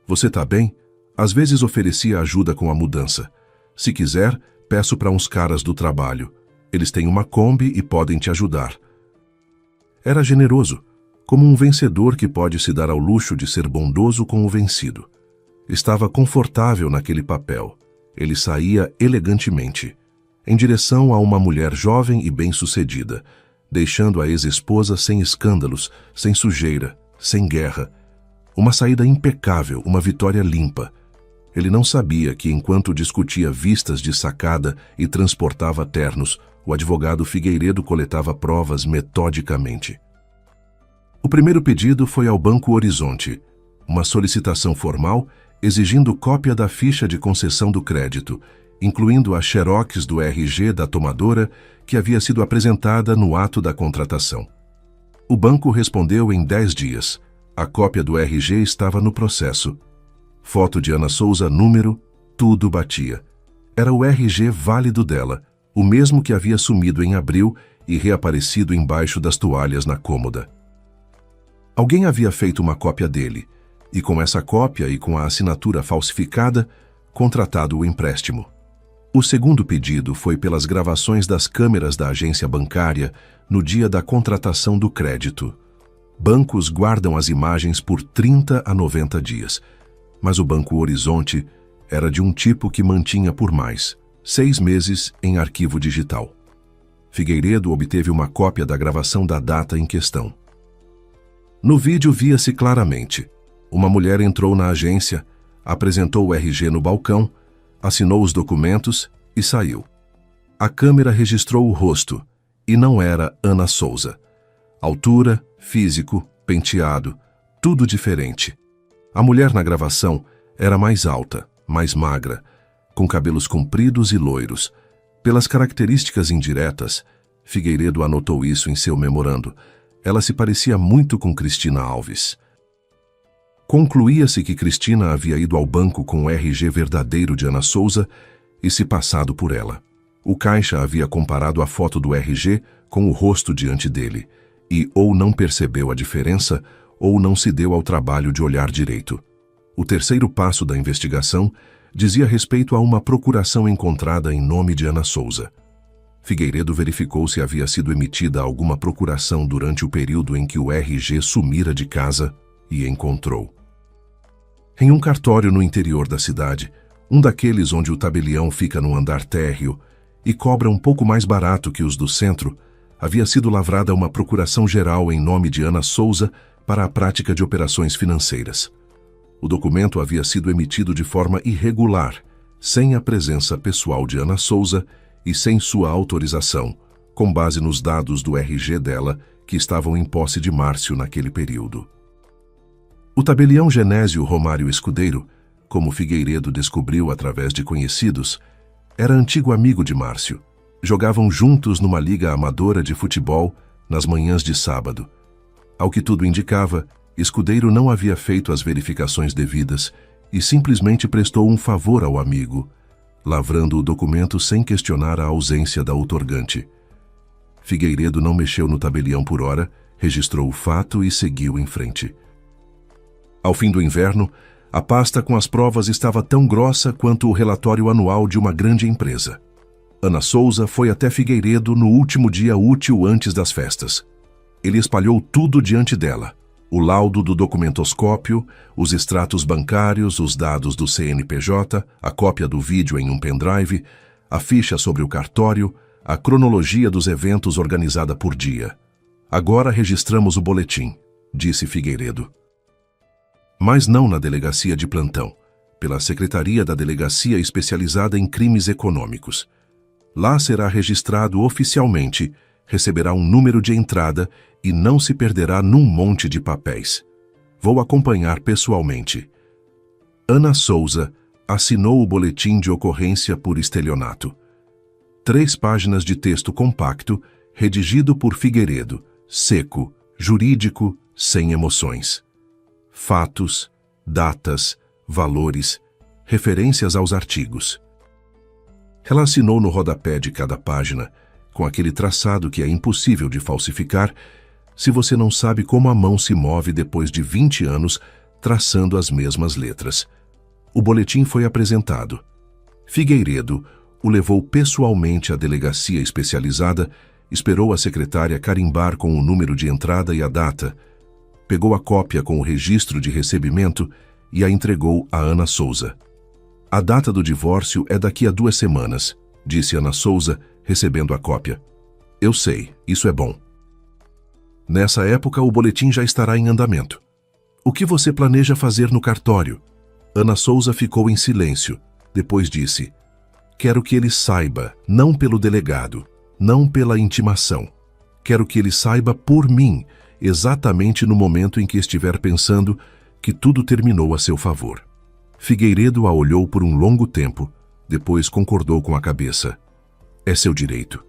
"Você tá bem?" Às vezes oferecia ajuda com a mudança. "Se quiser, peço para uns caras do trabalho. Eles têm uma Kombi e podem te ajudar." Era generoso, como um vencedor que pode se dar ao luxo de ser bondoso com o vencido. Estava confortável naquele papel. Ele saía elegantemente, em direção a uma mulher jovem e bem-sucedida, deixando a ex-esposa sem escândalos, sem sujeira, sem guerra. Uma saída impecável, uma vitória limpa. Ele não sabia que, enquanto discutia vistas de sacada e transportava ternos, o advogado Figueiredo coletava provas metodicamente. O primeiro pedido foi ao Banco Horizonte, uma solicitação formal exigindo cópia da ficha de concessão do crédito, incluindo a xerox do RG da tomadora que havia sido apresentada no ato da contratação. O banco respondeu em 10 dias. A cópia do RG estava no processo. Foto de Ana Souza, número, tudo batia. Era o RG válido dela, o mesmo que havia sumido em abril e reaparecido embaixo das toalhas na cômoda. Alguém havia feito uma cópia dele, e com essa cópia e com a assinatura falsificada, contratado o empréstimo. O segundo pedido foi pelas gravações das câmeras da agência bancária no dia da contratação do crédito. Bancos guardam as imagens por 30 a 90 dias, mas o Banco Horizonte era de um tipo que mantinha por mais 6 meses em arquivo digital. Figueiredo obteve uma cópia da gravação da data em questão. No vídeo via-se claramente: uma mulher entrou na agência, apresentou o RG no balcão, assinou os documentos e saiu. A câmera registrou o rosto, e não era Ana Souza. Altura, físico, penteado, tudo diferente. A mulher na gravação era mais alta, mais magra, com cabelos compridos e loiros. Pelas características indiretas, Figueiredo anotou isso em seu memorando. Ela se parecia muito com Cristina Alves. Concluía-se que Cristina havia ido ao banco com o RG verdadeiro de Ana Souza e se passado por ela. O caixa havia comparado a foto do RG com o rosto diante dele e ou não percebeu a diferença ou não se deu ao trabalho de olhar direito. O terceiro passo da investigação dizia respeito a uma procuração encontrada em nome de Ana Souza. Figueiredo verificou se havia sido emitida alguma procuração durante o período em que o RG sumira de casa e encontrou. Em um cartório no interior da cidade, um daqueles onde o tabelião fica no andar térreo e cobra um pouco mais barato que os do centro, havia sido lavrada uma procuração geral em nome de Ana Souza para a prática de operações financeiras. O documento havia sido emitido de forma irregular, sem a presença pessoal de Ana Souza e sem sua autorização, com base nos dados do RG dela, que estavam em posse de Márcio naquele período. O tabelião Genésio Romário Escudeiro, como Figueiredo descobriu através de conhecidos, era antigo amigo de Márcio. Jogavam juntos numa liga amadora de futebol nas manhãs de sábado. Ao que tudo indicava, Escudeiro não havia feito as verificações devidas e simplesmente prestou um favor ao amigo, lavrando o documento sem questionar a ausência da outorgante. Figueiredo não mexeu no tabelião por hora, registrou o fato e seguiu em frente. Ao fim do inverno, a pasta com as provas estava tão grossa quanto o relatório anual de uma grande empresa. Ana Souza foi até Figueiredo no último dia útil antes das festas. Ele espalhou tudo diante dela: o laudo do documentoscópio, os extratos bancários, os dados do CNPJ, a cópia do vídeo em um pendrive, a ficha sobre o cartório, a cronologia dos eventos organizada por dia. Agora registramos o boletim, disse Figueiredo. Mas não na delegacia de plantão, pela Secretaria da Delegacia Especializada em Crimes Econômicos. Lá será registrado oficialmente, receberá um número de entrada e não se perderá num monte de papéis. Vou acompanhar pessoalmente. Ana Souza assinou o boletim de ocorrência por estelionato. 3 páginas de texto compacto, redigido por Figueiredo, seco, jurídico, sem emoções. Fatos, datas, valores, referências aos artigos. Ela assinou no rodapé de cada página, com aquele traçado que é impossível de falsificar se você não sabe como a mão se move depois de 20 anos traçando as mesmas letras. O boletim foi apresentado. Figueiredo o levou pessoalmente à delegacia especializada, esperou a secretária carimbar com o número de entrada e a data, pegou a cópia com o registro de recebimento e a entregou a Ana Souza. A data do divórcio é daqui a 2 semanas, disse Ana Souza, recebendo a cópia. Eu sei, isso é bom. Nessa época, o boletim já estará em andamento. O que você planeja fazer no cartório? Ana Souza ficou em silêncio. Depois disse: quero que ele saiba, não pelo delegado, não pela intimação. Quero que ele saiba por mim, exatamente no momento em que estiver pensando que tudo terminou a seu favor. Figueiredo a olhou por um longo tempo, depois concordou com a cabeça. É seu direito.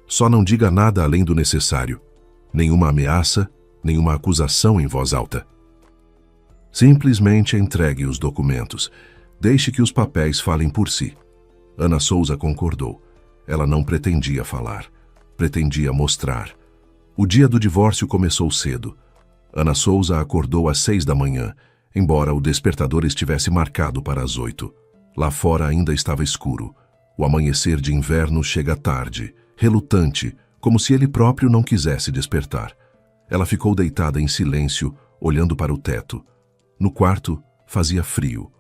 Só não diga nada além do necessário. Nenhuma ameaça, nenhuma acusação em voz alta. Simplesmente entregue os documentos. Deixe que os papéis falem por si. Ana Souza concordou. Ela não pretendia falar. Pretendia mostrar. O dia do divórcio começou cedo. Ana Souza acordou às 6 da manhã, embora o despertador estivesse marcado para as 8. Lá fora ainda estava escuro. O amanhecer de inverno chega tarde, relutante, como se ele próprio não quisesse despertar. Ela ficou deitada em silêncio, olhando para o teto. No quarto, fazia frio.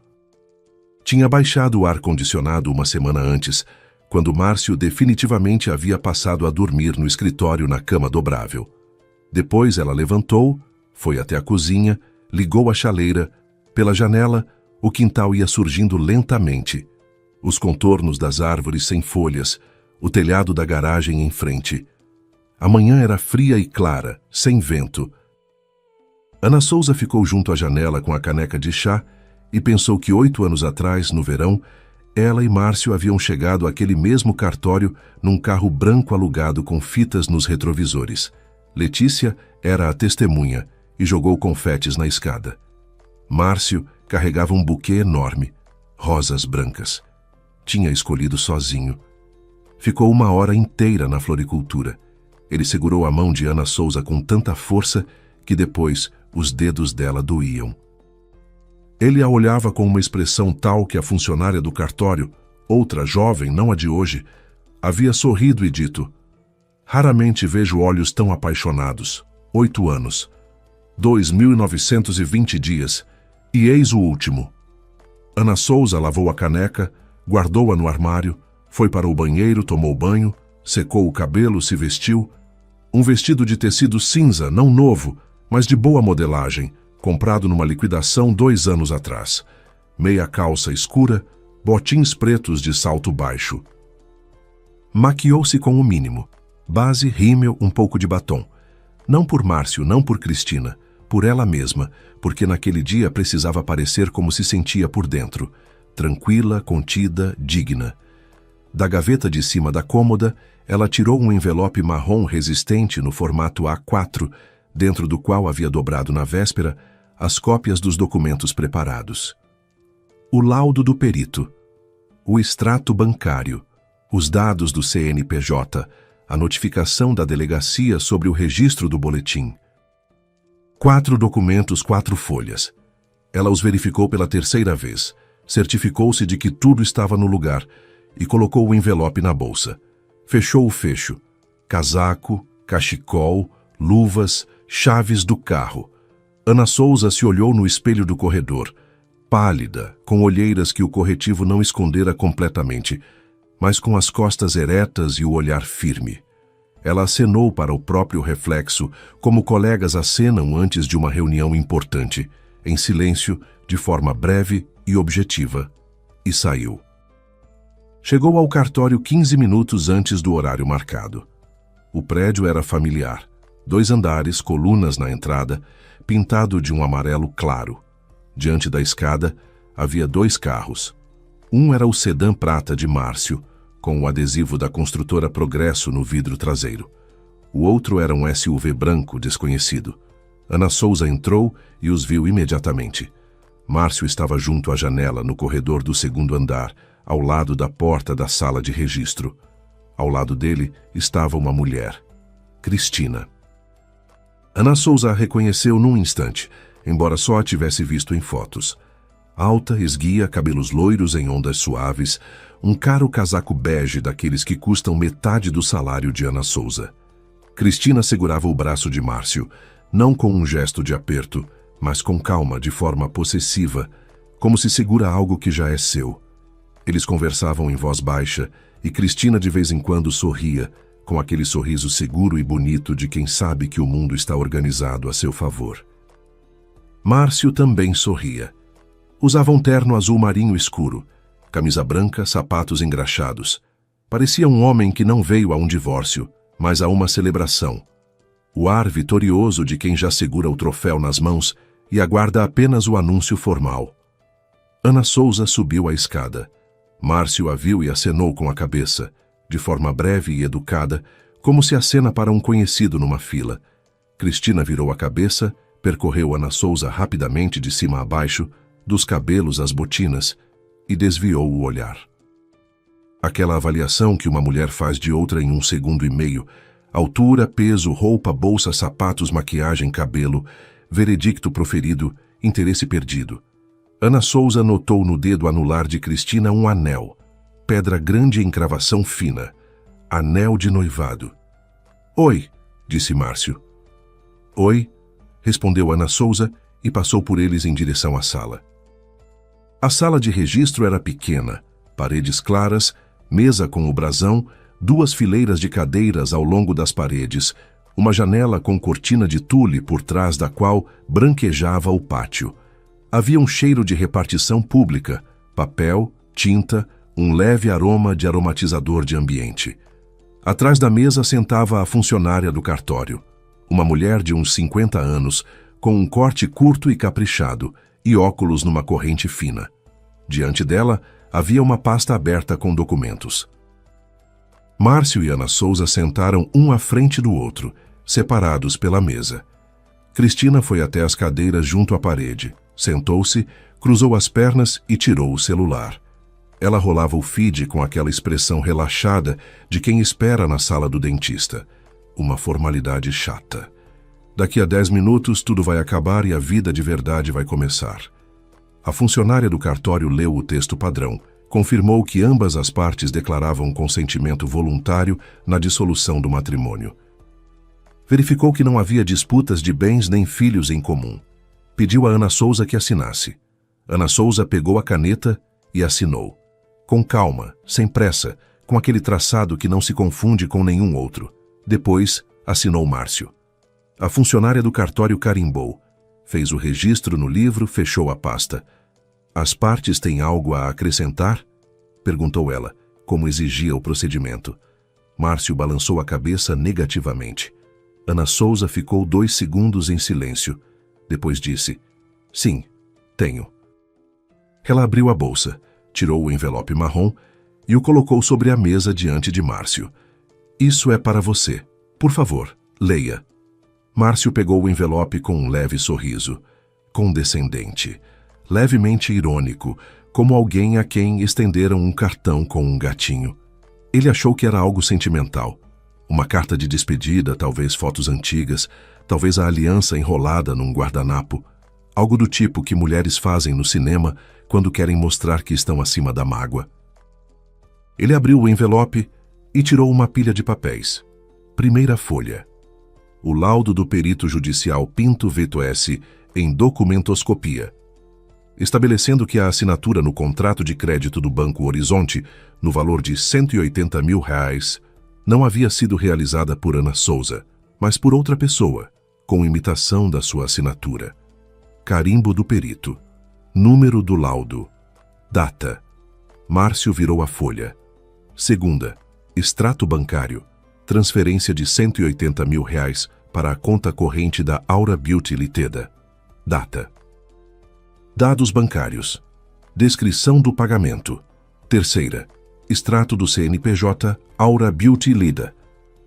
Tinha baixado o ar-condicionado uma semana antes, quando Márcio definitivamente havia passado a dormir no escritório na cama dobrável. Depois ela levantou, foi até a cozinha, ligou a chaleira. Pela janela, o quintal ia surgindo lentamente. Os contornos das árvores sem folhas, o telhado da garagem em frente. A manhã era fria e clara, sem vento. Ana Souza ficou junto à janela com a caneca de chá e pensou que 8 anos atrás, no verão, ela e Márcio haviam chegado àquele mesmo cartório num carro branco alugado com fitas nos retrovisores. Letícia era a testemunha e jogou confetes na escada. Márcio carregava um buquê enorme, rosas brancas. Tinha escolhido sozinho. Ficou 1 hora inteira na floricultura. Ele segurou a mão de Ana Souza com tanta força que depois os dedos dela doíam. Ele a olhava com uma expressão tal que a funcionária do cartório, outra jovem, não a de hoje, havia sorrido e dito: "Raramente vejo olhos tão apaixonados. 8 anos. 2.920 dias. E eis o último." Ana Souza lavou a caneca, guardou-a no armário, foi para o banheiro, tomou banho, secou o cabelo, se vestiu. Um vestido de tecido cinza, não novo, mas de boa modelagem, comprado numa liquidação 2 anos atrás. Meia calça escura, botins pretos de salto baixo. Maquiou-se com o mínimo. Base, rímel, um pouco de batom. Não por Márcio, não por Cristina, por ela mesma, porque naquele dia precisava parecer como se sentia por dentro. Tranquila, contida, digna. Da gaveta de cima da cômoda, ela tirou um envelope marrom resistente no formato A4, dentro do qual havia dobrado na véspera as cópias dos documentos preparados. O laudo do perito, o extrato bancário, os dados do CNPJ, a notificação da delegacia sobre o registro do boletim. 4 documentos, 4 folhas. Ela os verificou pela 3ª vez, certificou-se de que tudo estava no lugar e colocou o envelope na bolsa. Fechou o fecho. Casaco, cachecol, luvas, chaves do carro. Ana Souza se olhou no espelho do corredor, pálida, com olheiras que o corretivo não escondera completamente, mas com as costas eretas e o olhar firme. Ela acenou para o próprio reflexo, como colegas acenam antes de uma reunião importante, em silêncio, de forma breve e objetiva, e saiu. Chegou ao cartório 15 minutos antes do horário marcado. O prédio era familiar. 2 andares, colunas na entrada, pintado de um amarelo claro. Diante da escada, havia 2 carros. Um era o sedã prata de Márcio, com o adesivo da construtora Progresso no vidro traseiro. O outro era um SUV branco desconhecido. Ana Souza entrou e os viu imediatamente. Márcio estava junto à janela no corredor do 2º andar, ao lado da porta da sala de registro. Ao lado dele estava uma mulher, Cristina. Ana Souza a reconheceu num instante, embora só a tivesse visto em fotos. Alta, esguia, cabelos loiros em ondas suaves, um caro casaco bege daqueles que custam metade do salário de Ana Souza. Cristina segurava o braço de Márcio, não com um gesto de aperto, mas com calma, de forma possessiva, como se segura algo que já é seu. Eles conversavam em voz baixa e Cristina de vez em quando sorria, com aquele sorriso seguro e bonito de quem sabe que o mundo está organizado a seu favor. Márcio também sorria. Usava um terno azul marinho escuro, camisa branca, sapatos engraxados. Parecia um homem que não veio a um divórcio, mas a uma celebração. O ar vitorioso de quem já segura o troféu nas mãos e aguarda apenas o anúncio formal. Ana Souza subiu a escada. Márcio a viu e acenou com a cabeça, de forma breve e educada, como se acena para um conhecido numa fila. Cristina virou a cabeça, percorreu Ana Souza rapidamente de cima a baixo, dos cabelos às botinas, e desviou o olhar. Aquela avaliação que uma mulher faz de outra em 1,5 segundos. Altura, peso, roupa, bolsa, sapatos, maquiagem, cabelo. Veredicto proferido, interesse perdido. Ana Souza notou no dedo anular de Cristina um anel. Pedra grande em cravação fina. Anel de noivado. Oi, disse Márcio. Oi, respondeu Ana Souza e passou por eles em direção à sala. A sala de registro era pequena, paredes claras, mesa com o brasão, 2 fileiras de cadeiras ao longo das paredes, uma janela com cortina de tule por trás da qual branquejava o pátio. Havia um cheiro de repartição pública, papel, tinta, um leve aroma de aromatizador de ambiente. Atrás da mesa sentava a funcionária do cartório, uma mulher de uns 50 anos, com um corte curto e caprichado, e óculos numa corrente fina. Diante dela, havia uma pasta aberta com documentos. Márcio e Ana Souza sentaram um à frente do outro, separados pela mesa. Cristina foi até as cadeiras junto à parede, sentou-se, cruzou as pernas e tirou o celular. Ela rolava o feed com aquela expressão relaxada de quem espera na sala do dentista. Uma formalidade chata. Daqui a 10 minutos tudo vai acabar e a vida de verdade vai começar. A funcionária do cartório leu o texto padrão, confirmou que ambas as partes declaravam consentimento voluntário na dissolução do matrimônio. Verificou que não havia disputas de bens nem filhos em comum. Pediu a Ana Souza que assinasse. Ana Souza pegou a caneta e assinou. Com calma, sem pressa, com aquele traçado que não se confunde com nenhum outro. Depois, assinou Márcio. A funcionária do cartório carimbou. Fez o registro no livro, fechou a pasta. As partes têm algo a acrescentar? Perguntou ela, como exigia o procedimento. Márcio balançou a cabeça negativamente. Ana Souza ficou 2 segundos em silêncio. Depois disse, sim, tenho. Ela abriu a bolsa, tirou o envelope marrom e o colocou sobre a mesa diante de Márcio. Isso é para você. Por favor, leia. Márcio pegou o envelope com um leve sorriso, condescendente, levemente irônico, como alguém a quem estenderam um cartão com um gatinho. Ele achou que era algo sentimental. Uma carta de despedida, talvez fotos antigas, talvez a aliança enrolada num guardanapo. Algo do tipo que mulheres fazem no cinema quando querem mostrar que estão acima da mágoa. Ele abriu o envelope e tirou uma pilha de papéis. Primeira folha. O laudo do perito judicial Pinto Veto S em documentoscopia, estabelecendo que a assinatura no contrato de crédito do Banco Horizonte, no valor de R$180 mil, não havia sido realizada por Ana Souza, mas por outra pessoa, com imitação da sua assinatura. Carimbo do perito. Número do laudo. Data. Márcio virou a folha. Segunda. Extrato bancário. Transferência de R$180 mil para a conta corrente da Aura Beauty Ltda. Data. Dados bancários. Descrição do pagamento. Terceira. Extrato do CNPJ Aura Beauty Ltda.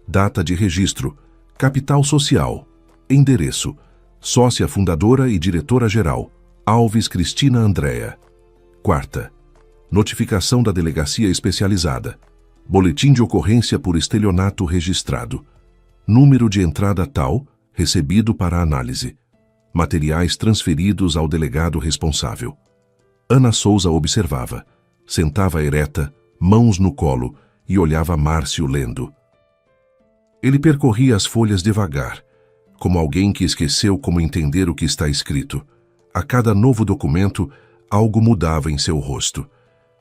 Data de registro. Capital social. Endereço. Sócia fundadora e diretora-geral. Alves Cristina Andréa. Quarta. Notificação da Delegacia Especializada. Boletim de ocorrência por estelionato registrado. Número de entrada tal, recebido para análise. Materiais transferidos ao delegado responsável. Ana Souza observava. Sentava ereta, mãos no colo, e olhava Márcio lendo. Ele percorria as folhas devagar, como alguém que esqueceu como entender o que está escrito. A cada novo documento, algo mudava em seu rosto.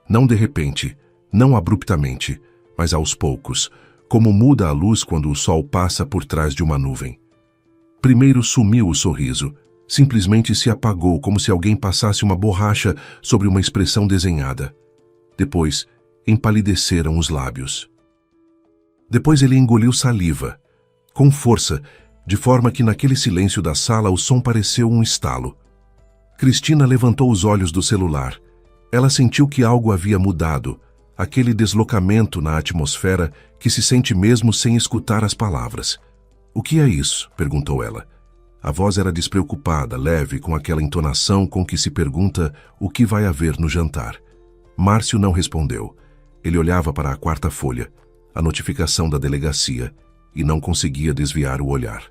Não de repente, não abruptamente, mas aos poucos, como muda a luz quando o sol passa por trás de uma nuvem. Primeiro sumiu o sorriso, simplesmente se apagou como se alguém passasse uma borracha sobre uma expressão desenhada. Depois, empalideceram os lábios. Depois ele engoliu saliva, com força, de forma que naquele silêncio da sala o som pareceu um estalo. Cristina levantou os olhos do celular. Ela sentiu que algo havia mudado, aquele deslocamento na atmosfera que se sente mesmo sem escutar as palavras. "O que é isso?" perguntou ela. A voz era despreocupada, leve, com aquela entonação com que se pergunta o que vai haver no jantar. Márcio não respondeu. Ele olhava para a quarta folha, a notificação da delegacia, e não conseguia desviar o olhar.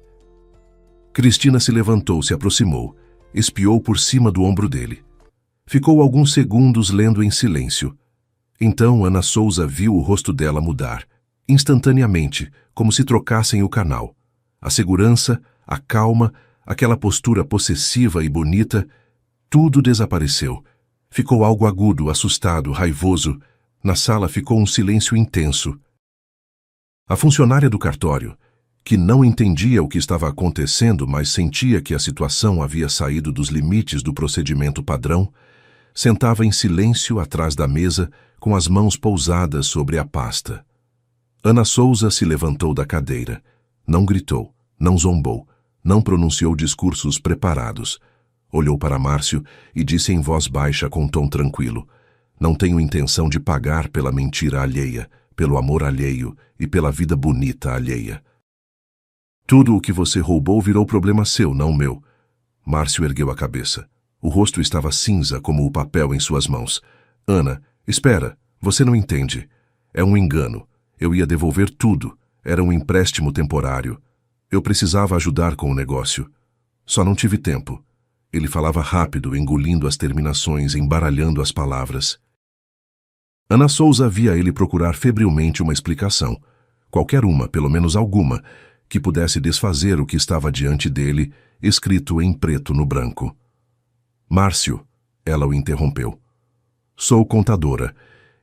Cristina se levantou, se aproximou, espiou por cima do ombro dele. Ficou alguns segundos lendo em silêncio. Então Ana Souza viu o rosto dela mudar, instantaneamente, como se trocassem o canal. A segurança, a calma, aquela postura possessiva e bonita, tudo desapareceu. Ficou algo agudo, assustado, raivoso. Na sala ficou um silêncio intenso. A funcionária do cartório, que não entendia o que estava acontecendo, mas sentia que a situação havia saído dos limites do procedimento padrão, sentava em silêncio atrás da mesa, com as mãos pousadas sobre a pasta. Ana Souza se levantou da cadeira. Não gritou, não zombou, não pronunciou discursos preparados. Olhou para Márcio e disse em voz baixa com tom tranquilo: "Não tenho intenção de pagar pela mentira alheia, pelo amor alheio e pela vida bonita alheia. Tudo o que você roubou virou problema seu, não meu." Márcio ergueu a cabeça. O rosto estava cinza como o papel em suas mãos. "Ana, espera, você não entende. É um engano. Eu ia devolver tudo. Era um empréstimo temporário. Eu precisava ajudar com o negócio. Só não tive tempo." Ele falava rápido, engolindo as terminações, embaralhando as palavras. Ana Souza via ele procurar febrilmente uma explicação, qualquer uma, pelo menos alguma, que pudesse desfazer o que estava diante dele, escrito em preto no branco. "Márcio", ela o interrompeu. "Sou contadora.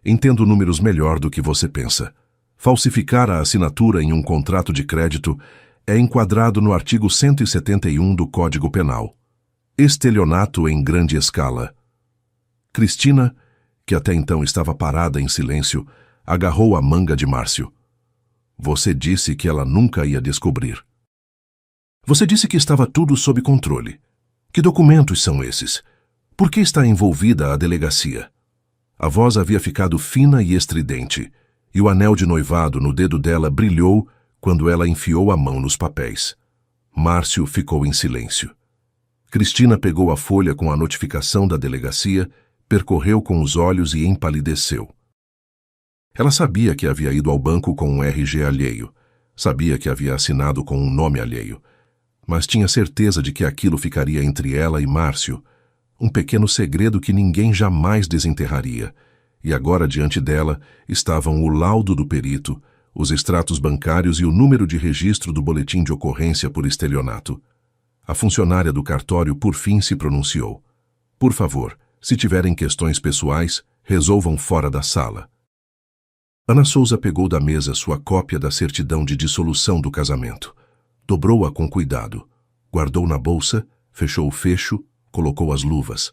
Entendo números melhor do que você pensa. Falsificar a assinatura em um contrato de crédito é enquadrado no artigo 171 do Código Penal. Estelionato em grande escala." Cristina, que até então estava parada em silêncio, agarrou a manga de Márcio. "Você disse que ela nunca ia descobrir. Você disse que estava tudo sob controle. Que documentos são esses? Por que está envolvida a delegacia?" A voz havia ficado fina e estridente, e o anel de noivado no dedo dela brilhou quando ela enfiou a mão nos papéis. Márcio ficou em silêncio. Cristina pegou a folha com a notificação da delegacia, percorreu com os olhos e empalideceu. Ela sabia que havia ido ao banco com um RG alheio, sabia que havia assinado com um nome alheio, mas tinha certeza de que aquilo ficaria entre ela e Márcio, um pequeno segredo que ninguém jamais desenterraria, e agora diante dela estavam o laudo do perito, os extratos bancários e o número de registro do boletim de ocorrência por estelionato. A funcionária do cartório por fim se pronunciou: "Por favor, se tiverem questões pessoais, resolvam fora da sala." Ana Souza pegou da mesa sua cópia da certidão de dissolução do casamento. Dobrou-a com cuidado, guardou na bolsa, fechou o fecho, colocou as luvas.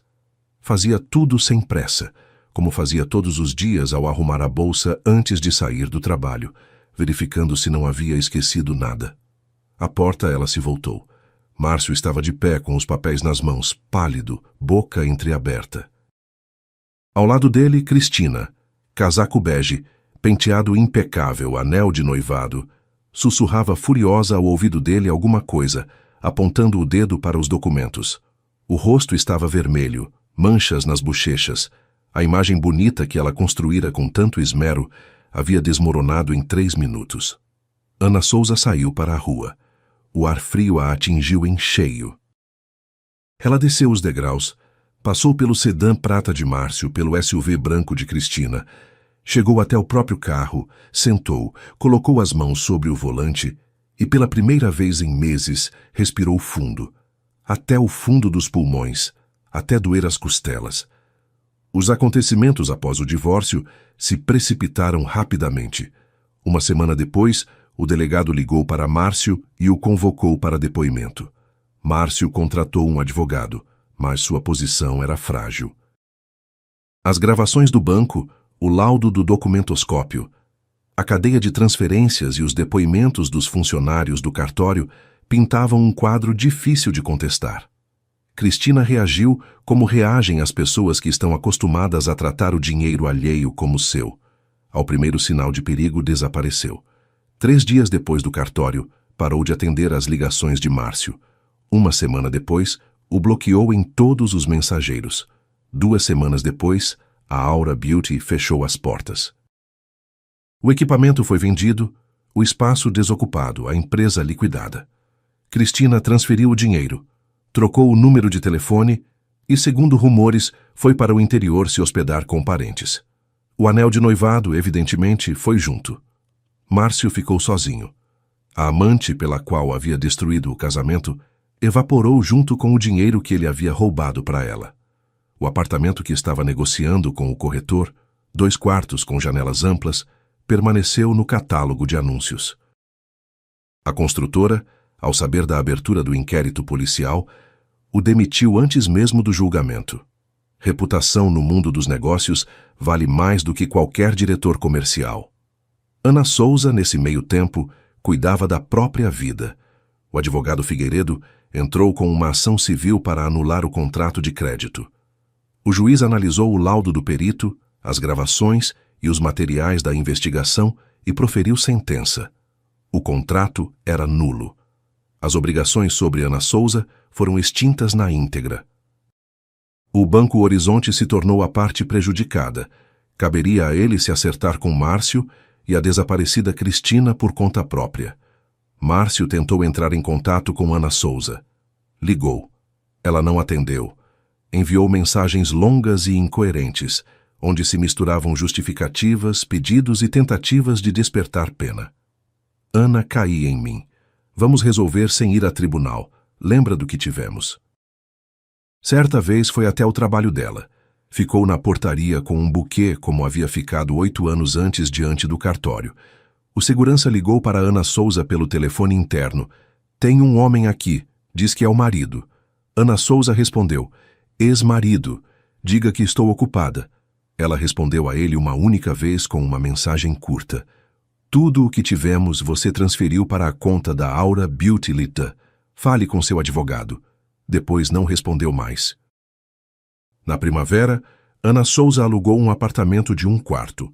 Fazia tudo sem pressa, como fazia todos os dias ao arrumar a bolsa antes de sair do trabalho, verificando se não havia esquecido nada. À porta ela se voltou. Márcio estava de pé com os papéis nas mãos, pálido, boca entreaberta. Ao lado dele, Cristina, casaco bege, penteado impecável, anel de noivado, sussurrava furiosa ao ouvido dele alguma coisa, apontando o dedo para os documentos. O rosto estava vermelho, manchas nas bochechas. A imagem bonita que ela construíra com tanto esmero havia desmoronado em 3 minutos. Ana Souza saiu para a rua. O ar frio a atingiu em cheio. Ela desceu os degraus, passou pelo sedã prata de Márcio, pelo SUV branco de Cristina, chegou até o próprio carro, sentou, colocou as mãos sobre o volante e, pela primeira vez em meses, respirou fundo, até o fundo dos pulmões, até doer as costelas. Os acontecimentos após o divórcio se precipitaram rapidamente. Uma semana depois, o delegado ligou para Márcio e o convocou para depoimento. Márcio contratou um advogado, mas sua posição era frágil. As gravações do banco, o laudo do documentoscópio, a cadeia de transferências e os depoimentos dos funcionários do cartório pintavam um quadro difícil de contestar. Cristina reagiu como reagem as pessoas que estão acostumadas a tratar o dinheiro alheio como seu. Ao primeiro sinal de perigo, desapareceu. 3 dias depois do cartório, parou de atender às ligações de Márcio. 1 semana depois, o bloqueou em todos os mensageiros. 2 semanas depois, a Aura Beauty fechou as portas. O equipamento foi vendido, o espaço desocupado, a empresa liquidada. Cristina transferiu o dinheiro, trocou o número de telefone e, segundo rumores, foi para o interior se hospedar com parentes. O anel de noivado, evidentemente, foi junto. Márcio ficou sozinho. A amante pela qual havia destruído o casamento evaporou junto com o dinheiro que ele havia roubado para ela. O apartamento que estava negociando com o corretor, 2 quartos com janelas amplas, permaneceu no catálogo de anúncios. A construtora, ao saber da abertura do inquérito policial, o demitiu antes mesmo do julgamento. Reputação no mundo dos negócios vale mais do que qualquer diretor comercial. Ana Souza, nesse meio tempo, cuidava da própria vida. O advogado Figueiredo entrou com uma ação civil para anular o contrato de crédito. O juiz analisou o laudo do perito, as gravações e os materiais da investigação e proferiu sentença. O contrato era nulo. As obrigações sobre Ana Souza foram extintas na íntegra. O Banco Horizonte se tornou a parte prejudicada. Caberia a ele se acertar com Márcio e a desaparecida Cristina por conta própria. Márcio tentou entrar em contato com Ana Souza. Ligou. Ela não atendeu. Enviou mensagens longas e incoerentes, onde se misturavam justificativas, pedidos e tentativas de despertar pena. Ana caía em mim. Vamos resolver sem ir a tribunal. Lembra do que tivemos. Certa vez foi até o trabalho dela. Ficou na portaria com um buquê como havia ficado 8 anos antes diante do cartório. O segurança ligou para Ana Souza pelo telefone interno. Tem um homem aqui. Diz que é o marido. Ana Souza respondeu. Ex-marido. Diga que estou ocupada. Ela respondeu a ele uma única vez com uma mensagem curta. Tudo o que tivemos você transferiu para a conta da Aura Beauty Lita. Fale com seu advogado. Depois não respondeu mais. Na primavera, Ana Souza alugou um apartamento de 1 quarto.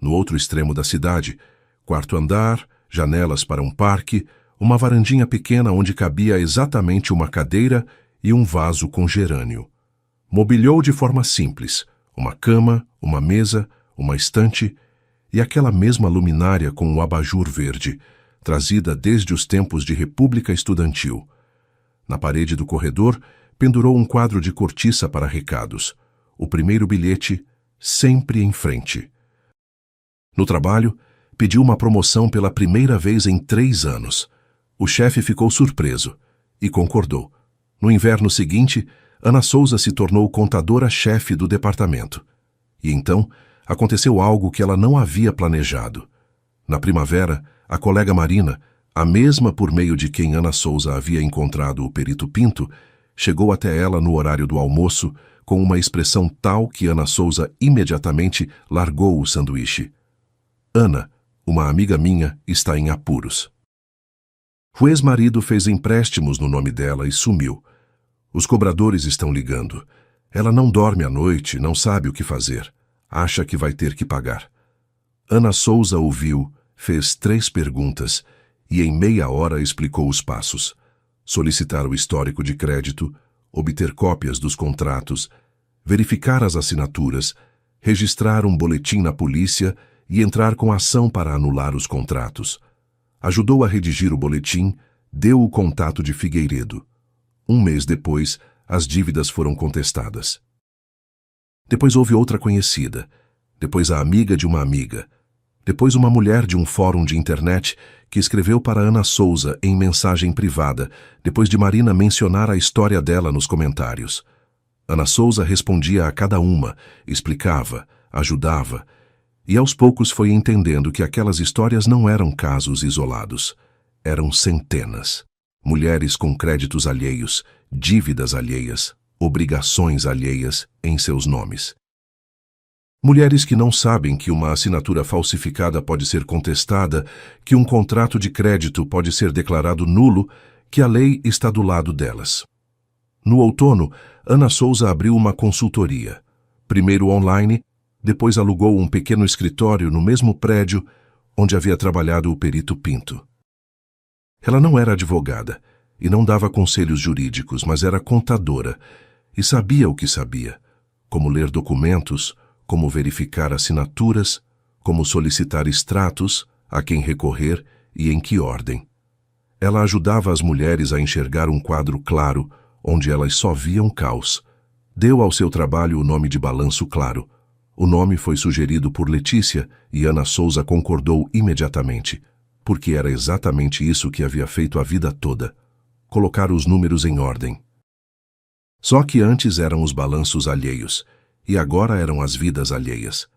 No outro extremo da cidade, quarto andar, janelas para um parque, uma varandinha pequena onde cabia exatamente uma cadeira e um vaso com gerânio. Mobiliou de forma simples, uma cama, uma mesa, uma estante e aquela mesma luminária com um abajur verde, trazida desde os tempos de República Estudantil. Na parede do corredor, pendurou um quadro de cortiça para recados. O primeiro bilhete, sempre em frente. No trabalho, pediu uma promoção pela primeira vez em 3 anos. O chefe ficou surpreso e concordou. No inverno seguinte, Ana Souza se tornou contadora-chefe do departamento. E então, aconteceu algo que ela não havia planejado. Na primavera, a colega Marina, a mesma por meio de quem Ana Souza havia encontrado o perito Pinto, chegou até ela no horário do almoço com uma expressão tal que Ana Souza imediatamente largou o sanduíche. Ana, uma amiga minha, está em apuros. O ex-marido fez empréstimos no nome dela e sumiu. Os cobradores estão ligando. Ela não dorme à noite, não sabe o que fazer. Acha que vai ter que pagar. Ana Souza ouviu, fez 3 perguntas e em meia hora explicou os passos. Solicitar o histórico de crédito, obter cópias dos contratos, verificar as assinaturas, registrar um boletim na polícia e entrar com ação para anular os contratos. Ajudou a redigir o boletim, deu o contato de Figueiredo. 1 mês depois, as dívidas foram contestadas. Depois houve outra conhecida, depois a amiga de uma amiga, depois uma mulher de um fórum de internet que escreveu para Ana Souza em mensagem privada, depois de Marina mencionar a história dela nos comentários. Ana Souza respondia a cada uma, explicava, ajudava, e aos poucos foi entendendo que aquelas histórias não eram casos isolados. Eram centenas. Mulheres com créditos alheios, dívidas alheias, obrigações alheias em seus nomes. Mulheres que não sabem que uma assinatura falsificada pode ser contestada, que um contrato de crédito pode ser declarado nulo, que a lei está do lado delas. No outono, Ana Souza abriu uma consultoria. Primeiro online, depois alugou um pequeno escritório no mesmo prédio onde havia trabalhado o perito Pinto. Ela não era advogada e não dava conselhos jurídicos, mas era contadora e sabia o que sabia, como ler documentos, como verificar assinaturas, como solicitar extratos, a quem recorrer e em que ordem. Ela ajudava as mulheres a enxergar um quadro claro, onde elas só viam caos. Deu ao seu trabalho o nome de Balanço Claro. O nome foi sugerido por Letícia e Ana Souza concordou imediatamente, porque era exatamente isso que havia feito a vida toda: colocar os números em ordem. Só que antes eram os balanços alheios, e agora eram as vidas alheias.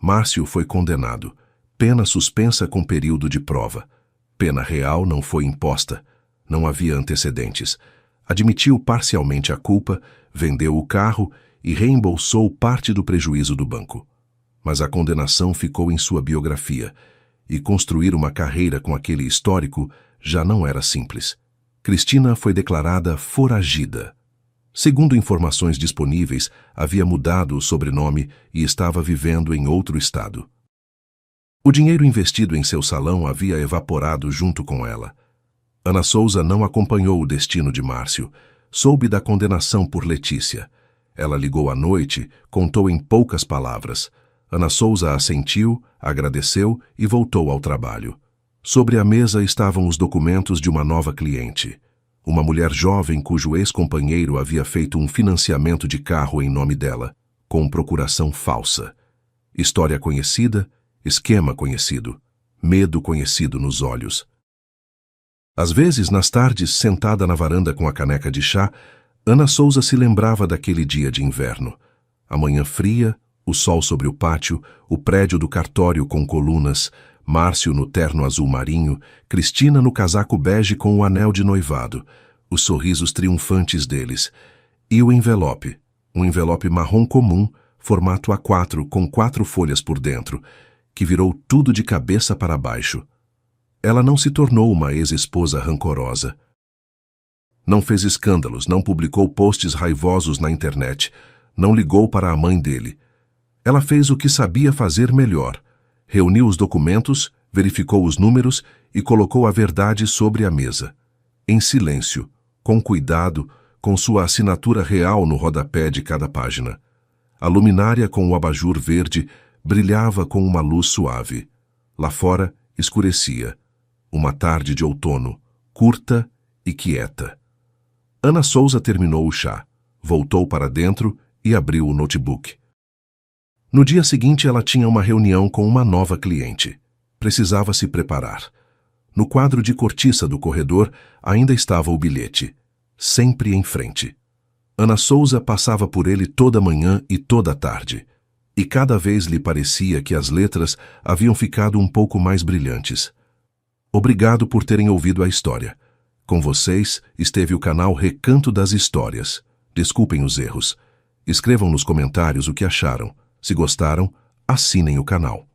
Márcio foi condenado, pena suspensa com período de prova. Pena real não foi imposta, não havia antecedentes. Admitiu parcialmente a culpa, vendeu o carro e reembolsou parte do prejuízo do banco. Mas a condenação ficou em sua biografia, e construir uma carreira com aquele histórico já não era simples. Cristina foi declarada foragida. Segundo informações disponíveis, havia mudado o sobrenome e estava vivendo em outro estado. O dinheiro investido em seu salão havia evaporado junto com ela. Ana Souza não acompanhou o destino de Márcio. Soube da condenação por Letícia. Ela ligou à noite, contou em poucas palavras. Ana Souza assentiu, agradeceu e voltou ao trabalho. Sobre a mesa estavam os documentos de uma nova cliente. Uma mulher jovem cujo ex-companheiro havia feito um financiamento de carro em nome dela, com procuração falsa. História conhecida, esquema conhecido, medo conhecido nos olhos. Às vezes, nas tardes, sentada na varanda com a caneca de chá, Ana Souza se lembrava daquele dia de inverno. A manhã fria, o sol sobre o pátio, o prédio do cartório com colunas, Márcio no terno azul marinho, Cristina no casaco bege com o anel de noivado, os sorrisos triunfantes deles, e o envelope, um envelope marrom comum, formato A4 com 4 folhas por dentro, que virou tudo de cabeça para baixo. Ela não se tornou uma ex-esposa rancorosa. Não fez escândalos, não publicou posts raivosos na internet, não ligou para a mãe dele. Ela fez o que sabia fazer melhor. Reuniu os documentos, verificou os números e colocou a verdade sobre a mesa. Em silêncio, com cuidado, com sua assinatura real no rodapé de cada página. A luminária com o abajur verde brilhava com uma luz suave. Lá fora, escurecia. Uma tarde de outono, curta e quieta. Ana Souza terminou o chá, voltou para dentro e abriu o notebook. No dia seguinte, ela tinha uma reunião com uma nova cliente. Precisava se preparar. No quadro de cortiça do corredor ainda estava o bilhete. Sempre em frente. Ana Souza passava por ele toda manhã e toda tarde. E cada vez lhe parecia que as letras haviam ficado um pouco mais brilhantes. Obrigado por terem ouvido a história. Com vocês esteve o canal Recanto das Histórias. Desculpem os erros. Escrevam nos comentários o que acharam. Se gostaram, assinem o canal.